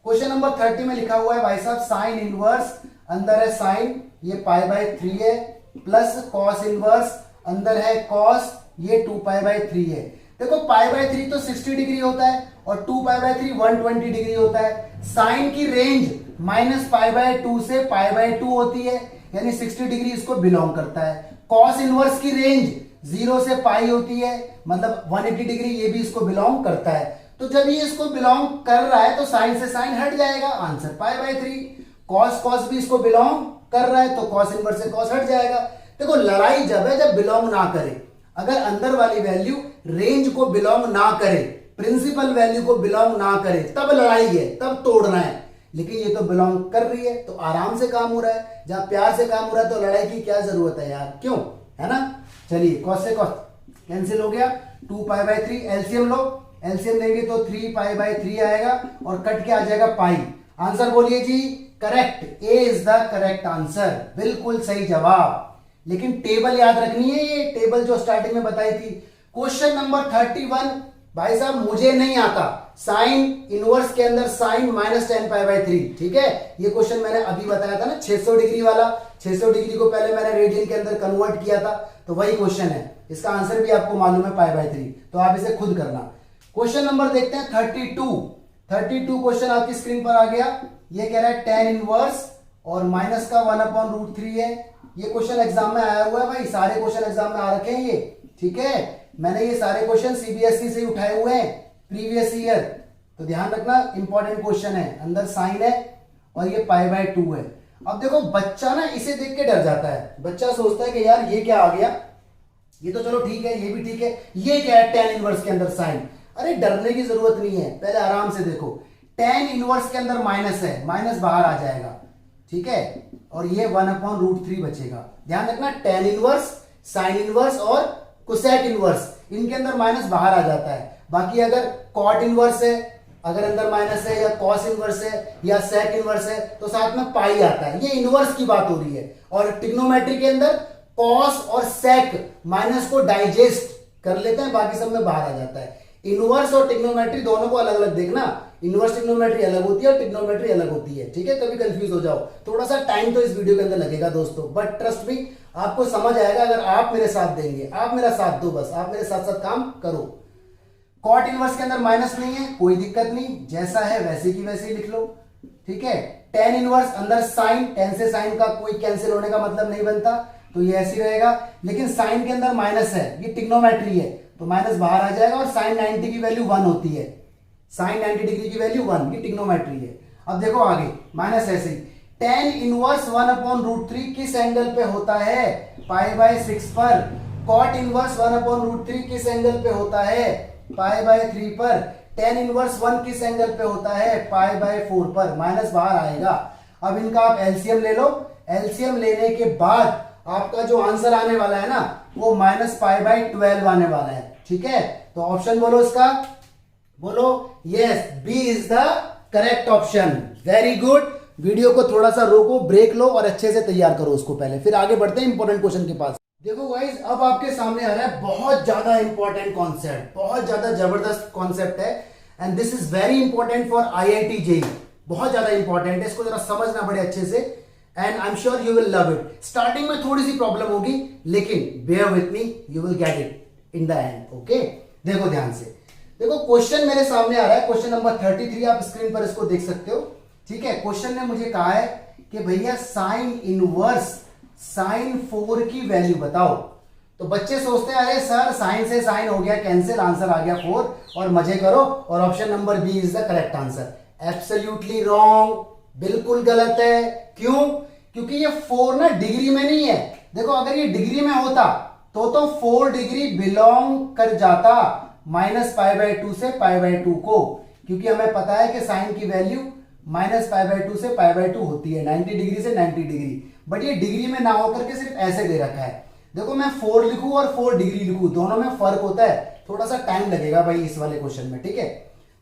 क्वेश्चन नंबर 30 में लिखा हुआ है भाई साहब साइन इनवर्स, अंदर है साइन, ये पाई बाय 3 है, प्लस कॉस इनवर्स, अंदर है कॉस, ये 2π/3 है। देखो π/3 तो 60 डिग्री होता है और 2π/3 120 डिग्री होता है। साइन की रेंज -π/2 से π/2 होती है, यानी 60 डिग्री इसको बिलोंग करता है। कॉस इनवर्स की रेंज 0 से पाई होती है, मतलब 180 डिग्री, ये भी इसको बिलोंग करता है। तो जब ये इसको बिलोंग कर रहा है तो साइन से साइन हट जाएगा, आंसर π/3। कॉस भी इसको बिलोंग कर रहा है तो कॉस इनवर्स से कॉस हट जाएगा। देखो लड़ाई जब है जब बिलोंग ना करे, अगर अंदर वाली वैल्यू रेंज को बिलोंग ना करे, प्रिंसिपल वैल्यू को बिलोंग ना करे, तब लड़ाई है, तब तोड़ना है। लेकिन ये तो बिलोंग कर रही है तो आराम से काम हो रहा है। जहां प्यार से काम हो रहा है तो लड़ाई की क्या जरूरत है यार, क्यों, है ना। चलिए कॉस से कॉस कैंसिल हो गया, 2π/3 एलसीएम लो, एलसीएम लेंगे तो 3π/3 आएगा और कट के आ जाएगा पाई। आंसर बोलिए जी, correct, A is the correct answer, बिल्कुल सही जवाब। लेकिन टेबल याद रखनी है, ये टेबल जो स्टार्टिंग में बताई थी। क्वेश्चन नंबर 31 भाई साहब मुझे नहीं आता, साइन इनवर्स के अंदर साइन -10π/3, ठीक है। ये क्वेश्चन मैंने अभी बताया था ना 600 डिग्री वाला, 600 डिग्री को पहले मैंने रेडियन के अंदर कन्वर्ट किया था, तो वही क्वेश्चन है। इसका आंसर भी आपको मालूम है π/3, तो आप इसे खुद करना। क्वेश्चन नंबर देखते हैं 32 क्वेश्चन आपकी स्क्रीन पर आ गया। ये कह रहा है tan इनवर्स और माइनस का 1/√3 है। ये क्वेश्चन एग्जाम में आया हुआ है भाई, सारे क्वेश्चन एग्जाम में आ रखे हैं ये, ठीक है। मैंने ये सारे क्वेश्चन सीबीएसई से उठाए हुए हैं प्रीवियस ईयर, तो ध्यान रखना इंपॉर्टेंट क्वेश्चन है। अंदर साइन है और ये π/2 है। अब देखो बच्चा ना इसे देख के डर जाता है, बच्चा सोचता है कि यार ये क्या आ गया, ये तो चलो ठीक है, ये भी ठीक है, ये क्या है tan इनवर्स के अंदर साइन। अरे डरने की जरूरत नहीं है, पहले आराम से देखो। tan इनवर्स के अंदर माइनस है, माइनस बाहर आ जाएगा, ठीक है, और ये 1/√3 बचेगा। ध्यान रखना tan इनवर्स, साइन इनवर्स और कोसेक इनवर्स, इनके अंदर माइनस बाहर आ जाता है। बाकी अगर कॉट इनवर्स है, अगर अंदर माइनस है, या कॉस इनवर्स है, या सेक इनवर्स है, तो साथ में पाई आता है। ये इनवर्स की बात हो रही है। और ट्रिग्नोमेट्री के अंदर कॉस और सेक माइनस को डाइजेस्ट कर लेते हैं, बाकी सब में बाहर आ जाता है। इनवर्स और ट्रिग्नोमेट्री दोनों को अलग अलग देखना, इनवर्स ट्रिग्नोमेट्री अलग होती है और ट्रिग्नोमेट्री अलग होती है, ठीक है। कभी कंफ्यूज हो जाओ, थोड़ा सा टाइम तो इस वीडियो के अंदर लगेगा दोस्तों, बट ट्रस्ट मी आपको समझ आएगा अगर आप मेरे साथ देंगे। आप मेरा साथ दो, बस आप मेरे साथ साथ काम करो। कॉट इनवर्स के अंदर माइनस नहीं है, कोई दिक्कत नहीं, जैसा है वैसे की वैसे ही लिख लो, ठीक है। tan इनवर्स अंदर साइन, tan से साइन का कोई कैंसिल होने का मतलब नहीं बनता, तो ये ऐसे रहेगा। लेकिन साइन के अंदर माइनस है, ये ट्रिग्नोमेट्री है, तो माइनस बाहर आ जाएगा। और साइन 90 की वैल्यू 1 होती है, साइन 90 डिग्री की वैल्यू 1, ये ट्रिग्नोमेट्री है। अब देखो आगे माइनस ऐसे ही, tan इनवर्स 1/√3 किस एंगल पे होता है, π/6 पर। कॉट इनवर्स 1/√3 किस एंगल पे होता है, π/3 पर। tan इनवर्स 1 किस एंगल पे होता है, π/4 पर। माइनस बाहर आएगा। अब इनका आप एलसीएम ले लो, एलसीएम लेने के बाद आपका जो आंसर आने वाला है ना, वो -π/12 आने वाला है, ठीक है। तो ऑप्शन बोलो इसका, बोलो yes, B is the correct option. Very good. Video को थोड़ा सा रोको, ब्रेक लो और अच्छे से तैयार करो उसको पहले, फिर आगे बढ़ते हैं इंपॉर्टेंट क्वेश्चन के पास। देखो गाइस, अब आपके सामने आ रहा है बहुत ज्यादा इंपॉर्टेंट कॉन्सेप्ट, बहुत ज्यादा जबरदस्त कॉन्सेप्ट है, and this is very important for IIT JEE। बहुत ज्यादा इंपॉर्टेंट है, इसको जरा समझना बड़े अच्छे से, and I am sure you will love it. Starting में थोड़ी सी प्रॉब्लम होगी, लेकिन bear with me, you will get it in the end, okay. देखो ध्यान से, देखो क्वेश्चन मेरे सामने आ रहा है, क्वेश्चन नंबर 33, आप स्क्रीन पर इसको देख सकते हो, ठीक है। क्वेश्चन ने मुझे कहा है कि भैया साइन इनवर्स साइन 4 की वैल्यू बताओ। तो बच्चे सोचते हैं अरे सर साइन से साइन हो गया कैंसिल, आंसर आ गया 4 और मजे करो, और option number B is the correct answer. Absolutely wrong, बिल्कुल गलत है। क्यों? क्योंकि ये 4 ना डिग्री में नहीं है। देखो अगर ये डिग्री में होता तो 4 डिग्री बिलोंग कर जाता -π/2 से π/2 को, क्योंकि हमें पता है कि साइन की वैल्यू -π/2 से π/2 होती है, 90 डिग्री से 90 डिग्री। बट ये डिग्री में ना होकर के सिर्फ ऐसे दे रखा है। देखो मैं 4 लिखूं और 4 डिग्री लिखूं, दोनों में फर्क होता है, थोड़ा सा टाइम लगेगा भाई इस वाले क्वेश्चन में, ठीक है।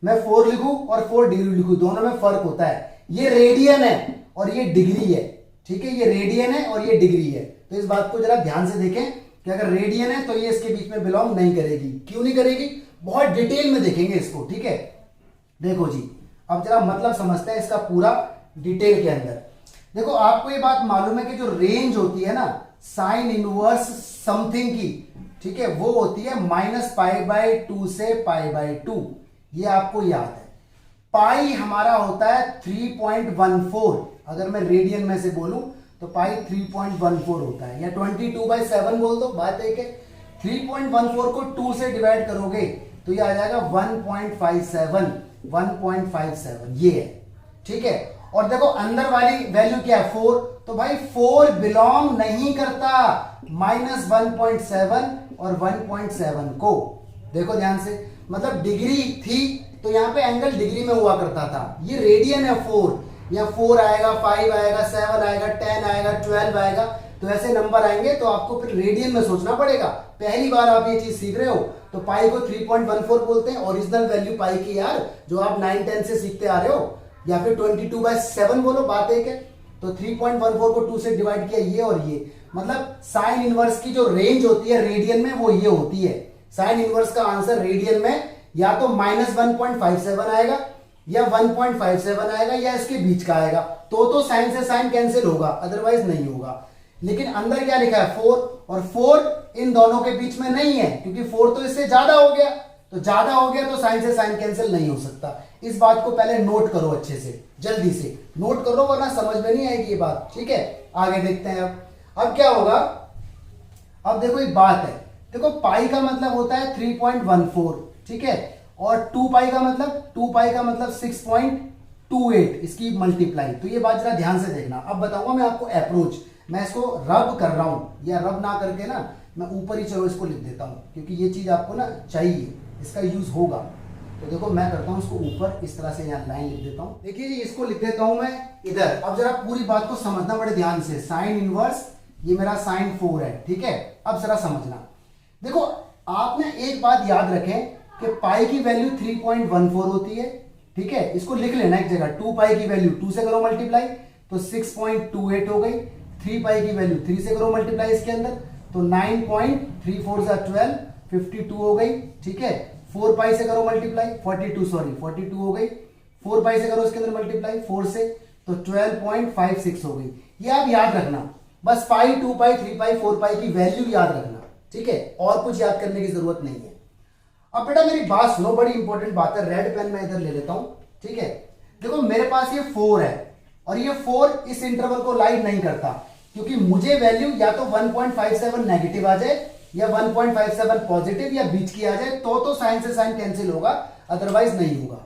मैं 4 लिखूं और 4 डिग्री लिखूं, दोनों में फर्क होता है। ये रेडियन है और ये डिग्री है, ठीक है। ये रेडियन है और ये डिग्री है, तो इस बात को जरा ध्यान से देखें कि अगर रेडियन है तो ये इसके बीच में बिलोंग नहीं करेगी। क्यों नहीं करेगी? बहुत डिटेल में देखेंगे इसको, ठीक है। देखो जी, अब जरा मतलब समझते हैं इसका पूरा डिटेल के अंदर। देखो आपको ये बात मालूम है कि जो रेंज होती है ना साइन इनवर्स समथिंग की, ठीक है, वो होती है -π/2 से π/2, ये आपको याद है। पाई हमारा होता है 3.14, अगर मैं रेडियन में से बोलूं तो पाई 3.14 होता है, या 22/7 बोल दो, बात एक है। 3.14 को 2 से डिवाइड करोगे तो ये आ जाएगा 1.57, ये है, ठीक है। और देखो अंदर वाली वैल्यू क्या है, 4, तो भाई 4 बिलोंग नहीं करता -1.7 और 1.7 को। देखो ध्यान से, मतलब डिग्री थी तो यहां पे एंगल डिग्री में हुआ करता था, ये रेडियन है 4, या 4 आएगा, 5 आएगा, 7 आएगा, 10 आएगा, 12 आएगा, तो ऐसे नंबर आएंगे तो आपको फिर रेडियन में सोचना पड़ेगा। पहली बार आप ये चीज सीख रहे हो तो पाई को 3.14 बोलते हैं, ओरिजिनल वैल्यू पाई की यार, जो आप 9-10 से सीखते आ रहे हो, या फिर 22/7 बोलो, बात एक है। तो 3.14 को 2 से डिवाइड किया, ये और ये, मतलब साइन इनवर्स की जो रेंज होती है रेडियन में वो ये होती है। साइन इनवर्स का आंसर रेडियन में या तो -1.57 आएगा, या 1.57 आएगा, या इसके बीच का आएगा, तो साइन से साइन कैंसिल होगा, अदरवाइज नहीं होगा। लेकिन अंदर क्या लिखा है, 4, और 4 इन दोनों के बीच में नहीं है, क्योंकि 4 तो इससे ज्यादा हो गया, तो ज्यादा हो गया तो साइन से साइन कैंसिल नहीं हो सकता। इस बात को पहले नोट करो, अच्छे से जल्दी से नोट करो, वरना समझ में नहीं आएगी ये बात, ठीक है। आगे देखते हैं। अब क्या होगा, अब देखो एक बात है, देखो पाई का मतलब होता है 3.14, ठीक है, और 2 पाई का मतलब 6.28, इसकी मल्टीप्लाई। तो ये बात जरा ध्यान से देखना। अब बताऊंगा मैं आपको अप्रोच, मैं इसको रब कर रहा हूं, या रब ना करके ना मैं ऊपर ही चलो इसको लिख देता हूं, क्योंकि ये चीज आपको ना चाहिए, इसका यूज होगा। तो देखो मैं करता हूं इसको ऊपर, इस तरह से यहाँ लाइन लिख देता हूं। देखिए इसको लिख देता हूं मैं इधर। अब जरा पूरी बात को समझना बड़े ध्यान से। साइन इनवर्स, ये मेरा साइन 4 है, ठीक है। अब जरा समझना, देखो आप ना एक बात याद रखें कि पाई की वैल्यू 3.14 होती है, ठीक है। इसको लिख लेना एक जगह, 2 पाई की वैल्यू 2 से करो मल्टीप्लाई तो 6.28 हो गई। 3 पाई की वैल्यू 3 से करो मल्टीप्लाई इसके अंदर तो 9.34 12, 52 हो गई, ठीक है। 4 पाई से करो मल्टीप्लाई 42 हो गई। 4 पाई से करो इसके अंदर मल्टीप्लाई 4 से तो 12.56 हो गई। ये आप याद रखना, बस पाई, 2 पाई, 3 पाई, 4 पाई की वैल्यू याद रखना, ठीक है, और कुछ याद करने की जरूरत नहीं है। अब बेटा मेरी बात सुनो, बड़ी इंपॉर्टेंट बात है। रेड पेन मैं इधर ले लेता हूं, ठीक है। देखो मेरे पास ये 4 है, और ये 4 इस इंटरवल को लाइट नहीं करता, क्योंकि मुझे वैल्यू या तो 1.57 नेगेटिव आ जाए, या 1.57 पॉजिटिव, या बीच की आ जाए, तो साइन से साइन कैंसिल होगा, अदरवाइज नहीं होगा।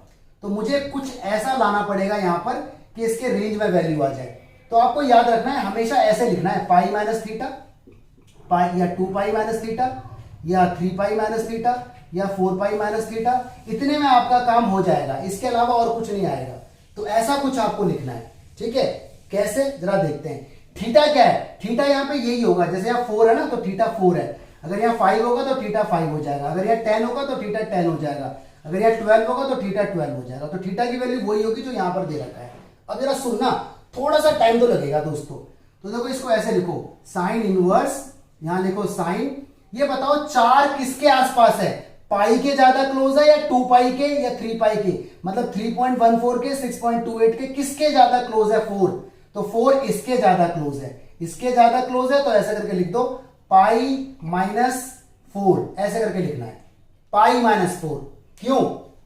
तो मुझे कुछ ऐसा लाना पड़ेगा यहां पर कि इसके रेंज में वैल्यू आ जाए। तो आपको याद रखना है, हमेशा ऐसे लिखना है, पाई माइनस थीटा, पाई या 2 पाई माइनस थीटा, या 3 पाई माइनस थीटा, या 4 पाई माइनस थीटा, इतने में आपका काम हो जाएगा, इसके अलावा और कुछ नहीं आएगा। तो ऐसा कुछ आपको लिखना है, ठीक है। कैसे, जरा देखते हैं। थीटा क्या है, थीटा यहाँ पे यही होगा, जैसे यहाँ 4 है ना तो थीटा 4 है। अगर यहाँ 5 होगा तो थीटा 5 हो जाएगा, अगर यहाँ 10 होगा तो थीटा 10 हो जाएगा, अगर यहाँ 12 होगा तो थीटा 12 हो जाएगा। तो थीटा की वैल्यू वही होगी जो यहाँ पर दे रखा है। अब जरा सुनना, थोड़ा सा टाइम तो लगेगा दोस्तों। तो देखो इसको ऐसे लिखो, साइन इनवर्स, यहां लिखो साइन। ये बताओ 4 किसके आसपास है, पाई के ज्यादा क्लोज है, या 2 पाई के, या 3 पाई के, मतलब 3.14 के, 6.28 के, किसके ज्यादा क्लोज है, 4। तो 4 इसके ज्यादा क्लोज है, इसके ज्यादा क्लोज है, तो ऐसे करके लिख दो पाई -4, ऐसे करके लिखना है, पाई -4। क्यों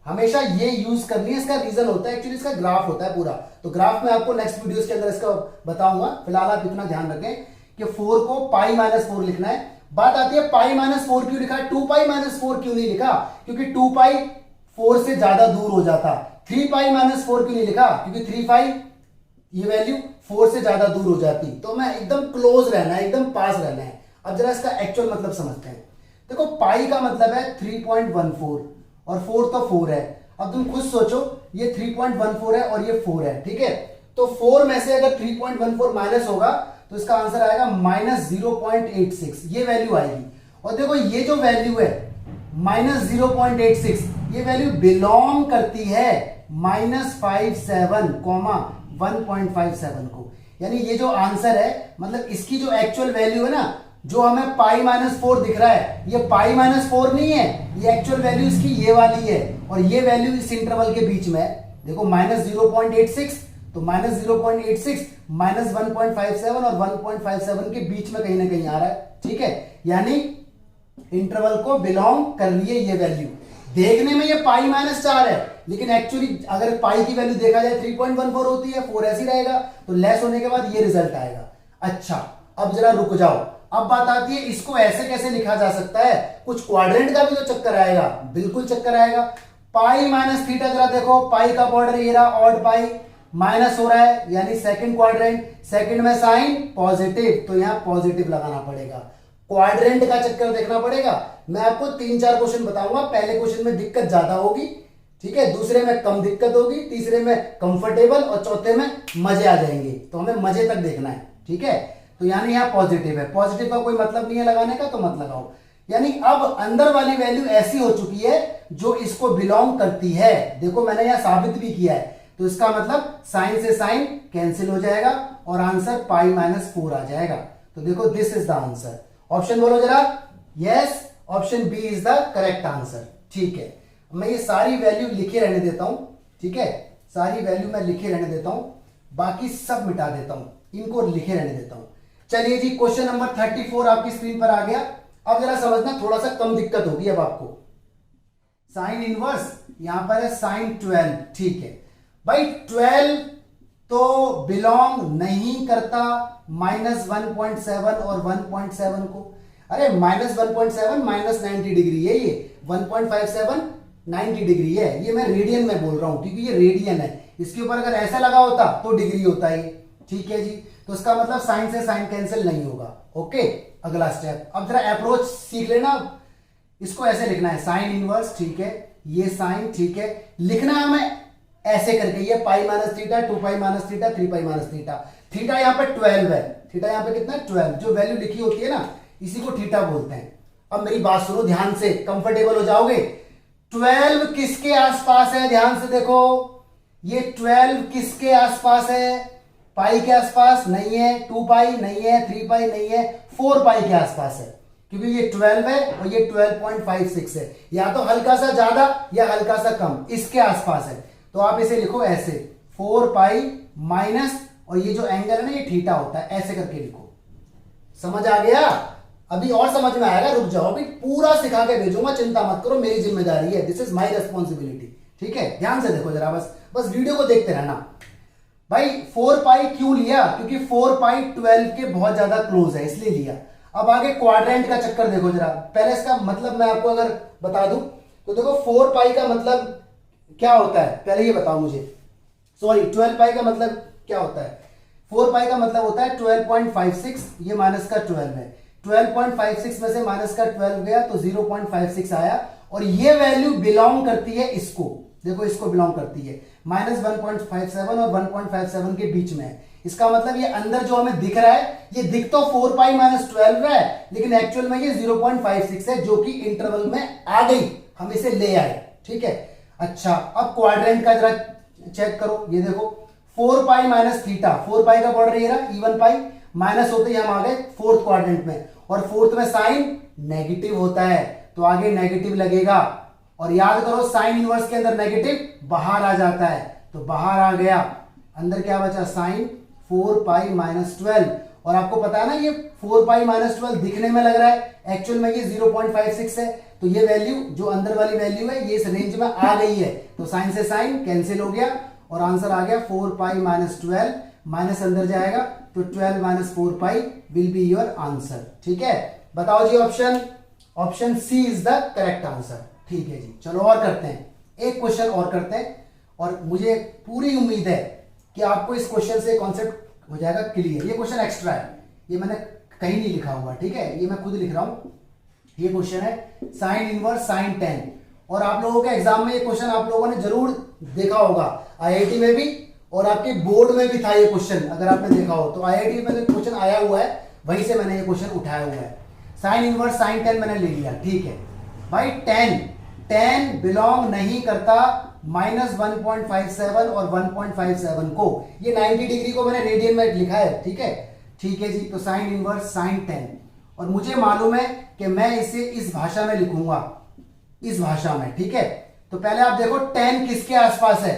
हमेशा ये यूज करनी है, इसका रीजन होता है, एक्चुअली इसका ग्राफ होता है पूरा। तो ग्राफ में आपको नेक्स्ट वीडियोस के अंदर इसका बताऊंगा। फिलहाल आप इतना ध्यान रखें कि 4 को पाई -4 लिखना है। बात आती है पाई -4 क्यों लिखा है, 2 पाई -4 क्यों नहीं लिखा, क्योंकि 2 पाई 4 से ज्यादा दूर हो जाता। 3 पाई -4 क्यों नहीं लिखा, क्योंकि 3 पाई ये वैल्यू 4 से ज्यादा दूर हो जाती। तो मैं एकदम क्लोज रहना है, एकदम पास रहना है। अब जरा इसका एक्चुअल मतलब समझते हैं। देखो पाई का मतलब है 3.14 और 4 तो 4 है। अब तुम खुद सोचो, ये 3.14 है और ये 4 है, ठीक है। तो 4 में से अगर 3.14 माइनस होगा तो इसका आंसर आएगा -0.86, ये वैल्यू आएगी। और देखो ये जो वैल्यू है -0.86, ये वैल्यू बिलोंग करती है -57, 1.57 को। यानी ये जो आंसर है, मतलब इसकी जो एक्चुअल वैल्यू है ना, जो हमें पाई -4 दिख रहा है, ये पाई -4 नहीं है, ये एक्चुअल वैल्यू इसकी ये वाली है। और ये वैल्यू इस इंटरवल के बीच में है। देखो -0.86, तो -0.86 -1.57 और 1.57 के बीच में कहीं ना कहीं आ रहा है, ठीक है। यानी इंटरवल को बिलोंग कर रही है ये वैल्यू। देखने में ये पाई माइनस 4 है, लेकिन एक्चुअली अगर पाई की वैल्यू देखा जाए 3.14 होती है, 4 ऐसी रहेगा, तो लेस होने के बाद ये रिजल्ट आएगा। अच्छा, अब जरा रुक जाओ, अब बात आती है इसको ऐसे कैसे लिखा जा सकता है। कुछ क्वाड्रेंट का भी तो चक्कर आएगा, बिल्कुल चक्कर आएगा। पाई माइनस थीटा, जरा देखो पाई का बॉर्डर ये रहा, ऑड पाई माइनस हो रहा है, यानी सेकंड क्वाड्रेंट, सेकंड में साइन पॉजिटिव, तो यहां पॉजिटिव लगाना पड़ेगा। क्वाड्रेंट का चक्कर देखना पड़ेगा। मैं आपको 3-4 क्वेश्चन बताऊंगा। पहले क्वेश्चन में दिक्कत ज्यादा होगी, ठीक है, दूसरे में कम दिक्कत होगी, तीसरे में कंफर्टेबल, और चौथे में मजे आ जाएंगे। तो हमें मजे तक देखना है, ठीक है। तो यानी यहाँ पॉजिटिव है, पॉजिटिव का कोई मतलब नहीं है लगाने का, तो मत लगाओ। यानी अब अंदर वाली वैल्यू ऐसी हो चुकी है जो इसको बिलोंग करती है। देखो मैंने यहां साबित भी किया है, तो इसका मतलब साइन से साइन कैंसिल हो जाएगा और आंसर पाई माइनस 4 आ जाएगा। तो देखो this is the answer. Option बोलो जरा। Yes, option B is the correct answer. ठीक है, मैं ये सारी वैल्यू लिखे रहने देता हूं, ठीक है, सारी वैल्यू मैं लिखे रहने देता हूं, बाकी सब मिटा देता हूं, इनको लिखे रहने देता हूं। चलिए जी, क्वेश्चन नंबर 34 आपकी स्क्रीन पर आ गया। अब जरा समझना, थोड़ा सा कम दिक्कत होगी अब आपको। साइन इनवर्स यहां पर है साइन 12, ठीक है भाई। 12 तो बिलोंग नहीं करता -1.7 और 1.7 को। अरे -1.7 -90 डिग्री है, ये 1.57 90 डिग्री है। ये मैं रेडियन में बोल रहा हूं क्योंकि ये रेडियन है। इसके ऊपर अगर ऐसा लगा होता तो डिग्री होता है, ठीक है जी। तो इसका मतलब साइन से साइन कैंसिल नहीं होगा। ओके, अगला स्टेप। अब जरा अप्रोच सीख लेना। इसको ऐसे लिखना है साइन इनवर्स, ठीक है, ये साइन, ठीक है, लिखना है हमें ऐसे करके, ये pi minus theta, 2 pi minus theta, 3 pi minus theta. Theta यहां पे 12 है, थीटा यहां पे कितना है 12। जो वैल्यू लिखी होती है ना, इसी को थीटा बोलते हैं। अब मेरी बात सुनो ध्यान से, कंफर्टेबल हो जाओगे। 12 किसके आसपास है, ध्यान से देखो। ये 12 किसके आसपास है? पाई के आसपास नहीं है, 2 पाई नहीं है, 3 पाई नहीं है, 4 पाई के आसपास है, क्योंकि ये 12 है और ये 12.56 है। या तो हल्का सा ज्यादा या हल्का सा कम, इसके आसपास है। तो आप इसे लिखो ऐसे, 4 पाई माइनस, और ये जो एंगल है ना ये थीटा होता है, ऐसे करके लिखो। समझ आ गया? अभी और समझ में आएगा, रुक जाओ, अभी पूरा सिखा के भेजूंगा, चिंता मत करो, मेरी जिम्मेदारी है, दिस इज माई रेस्पॉन्सिबिलिटी। ठीक है, ध्यान से देखो जरा, बस वीडियो को देखते रहना भाई। 4 पाई क्यों लिया? क्योंकि 4 पाई 12 के बहुत ज्यादा क्लोज है, इसलिए लिया। अब आगे क्वाड्रेंट का चक्कर देखो जरा। पहले इसका मतलब मैं आपको अगर बता दूं तो देखो 4 पाई का मतलब क्या होता है, पहले ये बताओ मुझे। सॉरी, 12 पाई का मतलब क्या होता है? 4 पाई का मतलब होता है 12.56, ये माइनस का 12 है। 12.56 में से माइनस का 12 गया तो 0.56 आया, और ये वैल्यू बिलोंग करती है इसको, देखो इसको बिलोंग करती है, -1.57 और 1.57 के बीच में है। इसका मतलब ये अंदर जो हमें दिख रहा है, ये दिख तो 4 पाई माइनस 12 रहा है, लेकिन एक्चुअल में ये 0.56 है, जो कि इंटरवल में आ गई, हम इसे ले आए। ठीक है, अच्छा, अब क्वाड्रेंट का जरा चेक करो, ये देखो 4 पाई माइनस थीटा, 4 पाई का बॉर्डर ये रहा, इवन पाई, माइनस होते ही हम आ गए फोर्थ क्वाड्रेंट में, और फोर्थ में साइन नेगेटिव होता है, तो आगे नेगेटिव लगेगा। और याद करो साइन इनवर्स के अंदर नेगेटिव बाहर आ जाता है, तो बाहर आ गया, अंदर क्या बचा, साइन 4 पाई माइनस 12। और आपको पता है ना ये 4 पाई माइनस 12 दिखने में लग रहा है, एक्चुअल में ये 0.56 है, तो ये वैल्यू जो अंदर वाली वैल्यू है ये इस रेंज में आ गई है, तो साइन से साइन कैंसिल हो गया और आंसर आ गया 4 पाई माइनस 12, माइनस अंदर जाएगा तो 12 minus 4 pi will be your answer. ठीक है, बताओ जी option C is the correct answer. ठीक है जी, चलो और करते हैं, एक क्वेश्चन और करते हैं, और मुझे पूरी उम्मीद है कि आपको इस क्वेश्चन से कॉन्सेप्ट हो जाएगा क्लियर। ये क्वेश्चन एक्स्ट्रा है, ये मैंने कहीं नहीं लिखा हुआ, ठीक है, ये मैं खुद लिख रहा हूं। ये क्वेश्चन है साइन इनवर्स साइन 10, और आप लोगों के एग्जाम में ये क्वेश्चन आप लोगों ने जरूर देखा होगा, आईआईटी में भी और आपके बोर्ड में भी था ये क्वेश्चन, अगर आपने देखा हो तो आईआईटी में जो क्वेश्चन आया हुआ है वहीं से मैंने ये क्वेश्चन उठाया हुआ है। साइन इनवर्स साइन 10 मैंने ले लिया, ठीक है भाई। 10 बिलोंग नहीं करता -1.57 और 1.57 को, ये 90 डिग्री को मैंने रेडियन में लिखा है, ठीक है, ठीक है जी। तो साइन इनवर्स साइन 10, और मुझे मालूम है कि मैं इसे इस भाषा में लिखूंगा, इस भाषा में, ठीक है। तो पहले आप देखो 10 किसके आसपास है,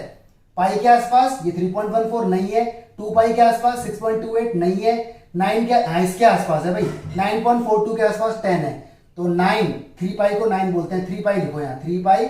पाई के आसपास, ये 3.14 नहीं है, 2 पाई के आसपास 6.28 नहीं है, 9 के इसके आसपास है भाई, 9.42 के आसपास 10 है, तो 9, 3 पाई को 9 बोलते हैं, 3 पाई लिखो यहाँ, 3 पाई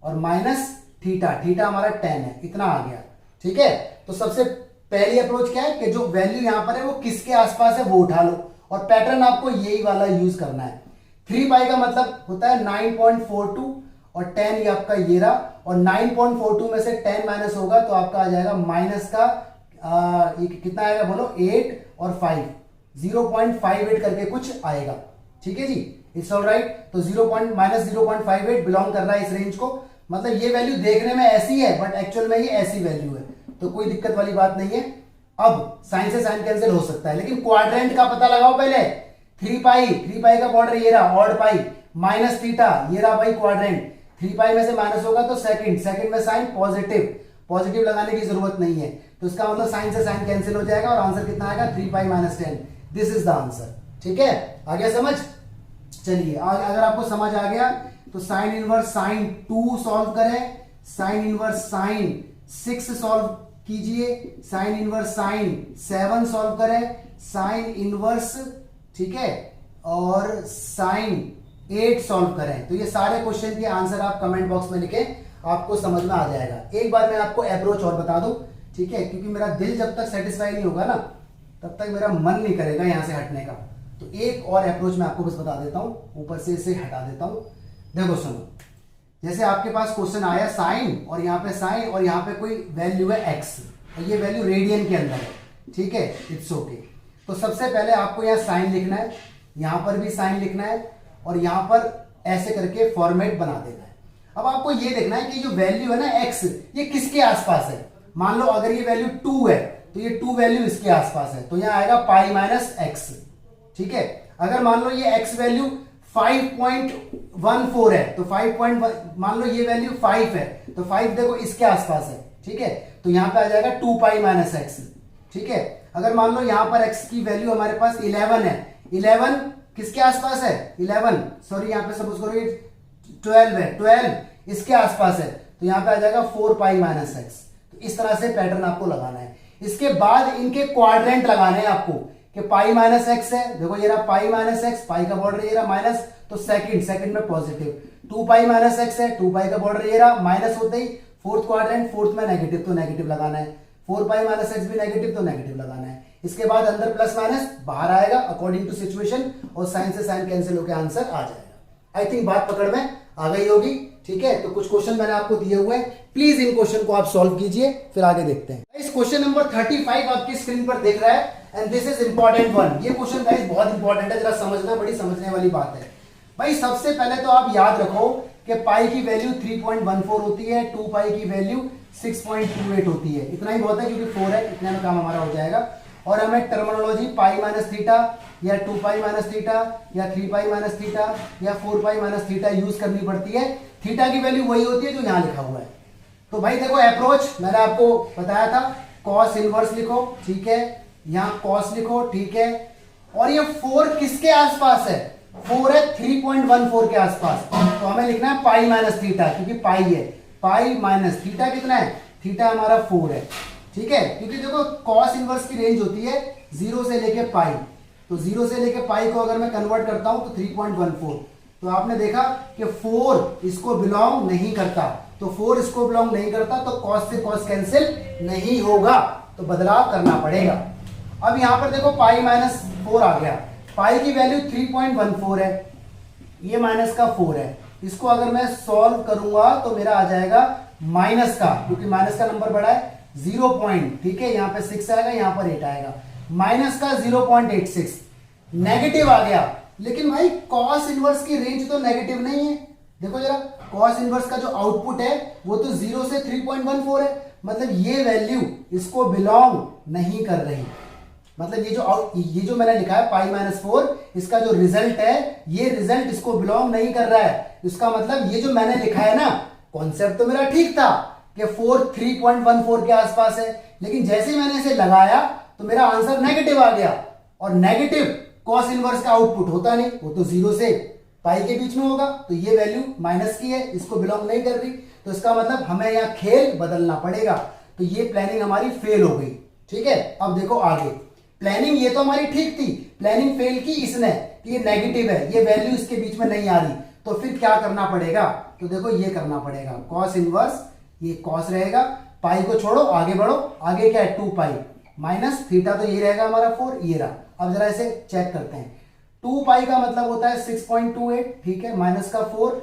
और माइनस थीटा, थीटा हमारा 10 है, इतना आ गया। ठीक है, तो सबसे पहली अप्रोच क्या है कि जो वैल्यू यहां पर है वो किसके आसपास है वो उठा लो, और पैटर्न आपको यही वाला यूज करना है। 3 पाई का मतलब होता है 9.42 और 10 ये आपका ये रहा, और 9.42 में से 10 माइनस होगा तो आपका आ जाएगा माइनस का ये कितना आएगा बोलो, 8 और 5, 0.58 करके कुछ आएगा। ठीक है जी, इट्स ऑल राइट। तो -0.58 बिलोंग कर रहा है इस रेंज को, मतलब ये वैल्यू देखने में ऐसी है बट एक्चुअल में ये ऐसी वैल्यू है, तो कोई दिक्कत वाली बात नहीं है। अब साइन से साइन कैंसिल हो सकता है, लेकिन क्वाड्रेंट का पता लगाओ पहले। 3 पाई का बॉर्डर ये रहा, ऑड पाई माइनस थीटा ये रहा भाई क्वाड्रेंट। 3 पाई में से माइनस होगा तो सेकंड में साइन पॉजिटिव लगाने की जरूरत नहीं है, तो इसका मतलब साइन से साइन कैंसिल हो जाएगा और आंसर कितना आएगा 3 pi minus 10। This is the answer. ठीक है, आ गया समझ? चलिए अगर आपको समझ आ गया तो साइन इनवर्स साइन 2 सॉल्व करें, साइन इनवर्स साइन 6 सॉल्व कीजिए, साइन इनवर्स साइन 7 सॉल्व करें, साइन इनवर्स ठीक है और साइन 8 सॉल्व करें। तो ये सारे क्वेश्चन के आंसर आप कमेंट बॉक्स में लिखें, आपको समझ में आ जाएगा। एक बार मैं आपको अप्रोच और बता दूं, ठीक है, क्योंकि मेरा दिल जब तक सेटिस्फाई नहीं होगा ना तब तक मेरा मन नहीं करेगा यहां से हटने का। तो एक और अप्रोच मैं आपको बस बता देता हूं, ऊपर से इसे हटा देता हूं। देखो सुनो, जैसे आपके पास क्वेश्चन आया साइन और यहाँ पे साइन और यहाँ पे कोई वैल्यू है एक्स, और ये वैल्यू रेडियन के अंदर है। ठीक है, इट्स ओके। तो सबसे पहले आपको यहाँ साइन लिखना है, यहां पर भी साइन लिखना है, और यहां पर ऐसे करके फॉर्मेट बना देना है। अब आपको ये देखना है कि जो वैल्यू है ना एक्स, ये किसके आसपास है। मान लो अगर ये वैल्यू 2 है तो ये 2 वैल्यू इसके आसपास है, तो यहां आएगा पाई माइनस एक्स। ठीक है, अगर मान लो ये एक्स वैल्यू 5.14 है तो 5.1, मान लो ये वैल्यू 5 है तो 5 देखो इसके आसपास है। ठीक है, तो यहां पे आ जाएगा 2 पाई माइनस एक्स। ठीक है, अगर मान लो यहां पर x की वैल्यू हमारे पास 11 है, 11 किसके आसपास है, 11 सॉरी यहां पे सपोज करो ये 12 है, 12 इसके आसपास है, तो यहां पे आ जाएगा 4 पाई माइनस एक्स। तो इस तरह से पैटर्न आपको लगाना है। इसके बाद इनके क्वाड्रेंट लगाने हैं आपको कि पाई माइनस एक्स है, देखो ये रहा पाई माइनस एक्स, पाई का बॉर्डर ये रहा माइनस, तो सेकंड में पॉजिटिव। 2 पाई माइनस एक्स है, 2 पाई का बॉर्डर ये रहा माइनस होते ही फोर्थ क्वाड्रेंट, फोर्थ में नेगेटिव तो नेगेटिव लगाना है, 4 पाई माइनस एक्स भी नेगेटिव तो नेगेटिव लगाना है। इसके बाद अंदर प्लस माइनस बाहर आएगा अकॉर्डिंग टू सिचुएशन, और साइन से साइन कैंसिल होकर आंसर आ जाएगा। आई थिंक बात पकड़ में आ गई होगी। ठीक है, तो कुछ क्वेश्चन मैंने आपको दिए हुए हैं, प्लीज इन क्वेश्चन को आप सॉल्व कीजिए, फिर आगे देखते हैं। इस क्वेश्चन नंबर 35 आपकी स्क्रीन पर देख रहा है, and this is important one. ये क्वेश्चन गाइस बहुत इंपॉर्टेंट है, जरा समझना, बड़ी समझने वाली बात है भाई। सबसे पहले तो आप याद रखो कि पाई की वैल्यू 3.14 होती है, 2 पाई की वैल्यू 6.28 होती है। इतना ही बहुत है क्योंकि 4 है, इतने में काम हमारा हो जाएगा। और हमें टर्मिनोलॉजी पाई माइनस थीटा या 2 पाई माइनस थीटा या 3 पाई माइनस थीटा या 4 पाई माइनस थीटा यूज करनी पड़ती है। थीटा की वैल्यू वही होती है जो यहां लिखा हुआ है। तो भाई देखो अप्रोच मैंने आपको बताया था, कॉस इनवर्स लिखो, ठीक है, यहां कॉस लिखो, ठीक है, और ये 4 किसके आसपास है, 4 है 3.14 के आसपास, तो हमें लिखना है पाई माइनस थीटा, क्योंकि पाई है, पाई माइनस थीटा कितना है, थीटा हमारा 4 है। ठीक है, क्योंकि देखो कॉस इनवर्स की रेंज होती है 0 से लेके पाई, तो 0 से लेके पाई को अगर मैं कन्वर्ट करता हूं तो 3.14, तो आपने देखा कि 4 इसको बिलोंग नहीं करता, तो 4 इसको बिलोंग नहीं करता, तो कॉस से कॉस कैंसिल नहीं होगा, तो बदलाव करना पड़ेगा। अब यहां पर देखो पाई माइनस 4 आ गया, पाई की वैल्यू 3.14 है, ये माइनस का 4 है, इसको अगर मैं सॉल्व करूंगा तो मेरा आ जाएगा माइनस का, क्योंकि माइनस का नंबर बड़ा है 0 पॉइंट, ठीक है, यहां पे 6 आएगा, यहां पर 8 आएगा, माइनस का 0.86, नेगेटिव आ गया। लेकिन भाई कॉस इनवर्स की रेंज तो नेगेटिव नहीं है, देखो जरा कॉस इनवर्स का जो आउटपुट है वो तो 0 से 3.14 है, मतलब ये वैल्यू इसको बिलोंग नहीं कर रही। मतलब ये जो मैंने लिखा है पाई माइनस 4, इसका जो रिजल्ट है ये रिजल्ट इसको बिलोंग नहीं कर रहा है। इसका मतलब ये जो मैंने लिखा है ना, कॉन्सेप्ट तो मेरा ठीक था कि 4 3.14 के आसपास है, लेकिन जैसे ही मैंने इसे लगाया तो मेरा आंसर नेगेटिव आ गया, और नेगेटिव कॉस इनवर्स का आउटपुट होता नहीं, वो तो 0 से पाई के बीच में होगा, तो ये वैल्यू माइनस की है, इसको बिलोंग नहीं कर रही, तो इसका मतलब हमें यहां खेल बदलना पड़ेगा। तो ये प्लानिंग हमारी फेल हो गई। ठीक है, अब देखो आगे, प्लानिंग ये तो हमारी ठीक थी, प्लानिंग फेल की इसने कि ये नेगेटिव है, ये वैल्यू इसके बीच में नहीं आ रही, तो फिर क्या करना पड़ेगा? तो देखो ये करना पड़ेगा, कॉस इनवर्स, ये कॉस रहेगा, पाई को छोड़ो आगे बढ़ो, आगे क्या है 2 पाई माइनस थीटा, तो ये रहेगा हमारा 4, ये रहा। अब जरा इसे चेक करते हैं, 2 पाई का मतलब होता है 6.28, ठीक है, माइनस का 4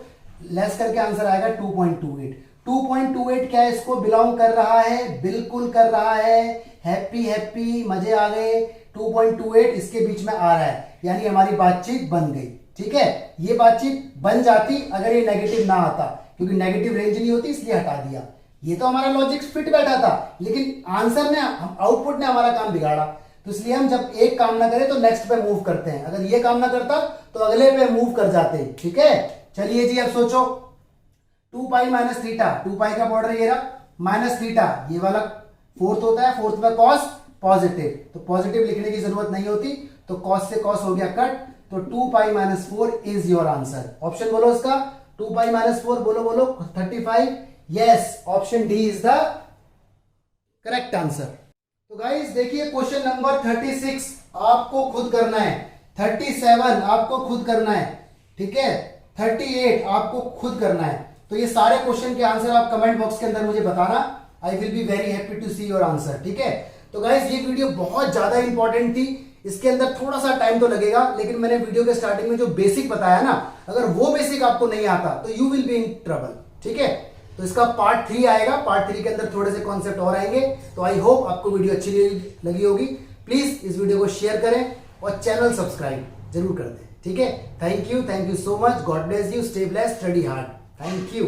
लेस करके आंसर आएगा 2.28। 2.28 क्या इसको बिलोंग कर रहा है? बिल्कुल कर रहा है। हैप्पी हैप्पी, मजे आ गए। 2.28 इसके बीच में आ रहा है, यानी हमारी बातचीत बन गई। ठीक है, ये बातचीत बन जाती अगर ये नेगेटिव ना आता, क्योंकि नेगेटिव रेंज नहीं होती इसलिए हटा दिया। ये तो हमारा लॉजिक फिट बैठा था, लेकिन आंसर ने, आउटपुट ने हमारा काम बिगाड़ा। तो इसलिए हम जब एक काम ना करें तो नेक्स्ट पे मूव करते हैं, अगर ये काम ना करता तो अगले पे मूव कर जाते। ठीक है, चलिए जी अब सोचो, 2 पाई माइनस थीटा, 2 पाई का बॉर्डर ये रहा, माइनस थीटा ये वाला फोर्थ होता है, फोर्थ में कॉस पॉजिटिव, तो पॉजिटिव लिखने की जरूरत नहीं होती, तो कॉस से कॉस हो गया कट, तो 2 pi minus 4 is your answer. Option बोलो इसका, 2 पाई माइनस 4, बोलो बोलो 35। Yes, option D is the correct answer. तो गाइस देखिए क्वेश्चन नंबर 36 आपको खुद करना है, 37 आपको खुद करना है, ठीक है, 38 आपको खुद करना है। तो ये सारे क्वेश्चन के आंसर आप कमेंट बॉक्स के अंदर मुझे बताना, I will be very happy to see your answer. ठीक है, तो गाइस ये वीडियो बहुत ज्यादा इंपॉर्टेंट थी, इसके अंदर थोड़ा सा टाइम तो लगेगा, लेकिन मैंने वीडियो के स्टार्टिंग में जो बेसिक बताया ना, अगर वो बेसिक आपको नहीं आता तो you will be in trouble. ठीक है, तो इसका पार्ट 3 आएगा, पार्ट 3 के अंदर थोड़े से कॉन्सेप्ट और आएंगे। तो आई होप आपको वीडियो अच्छी लगी होगी। प्लीज इस वीडियो को शेयर करें और चैनल सब्सक्राइब जरूर कर दें। ठीक है, thank you so much, God bless you, stay blessed, study hard, thank you.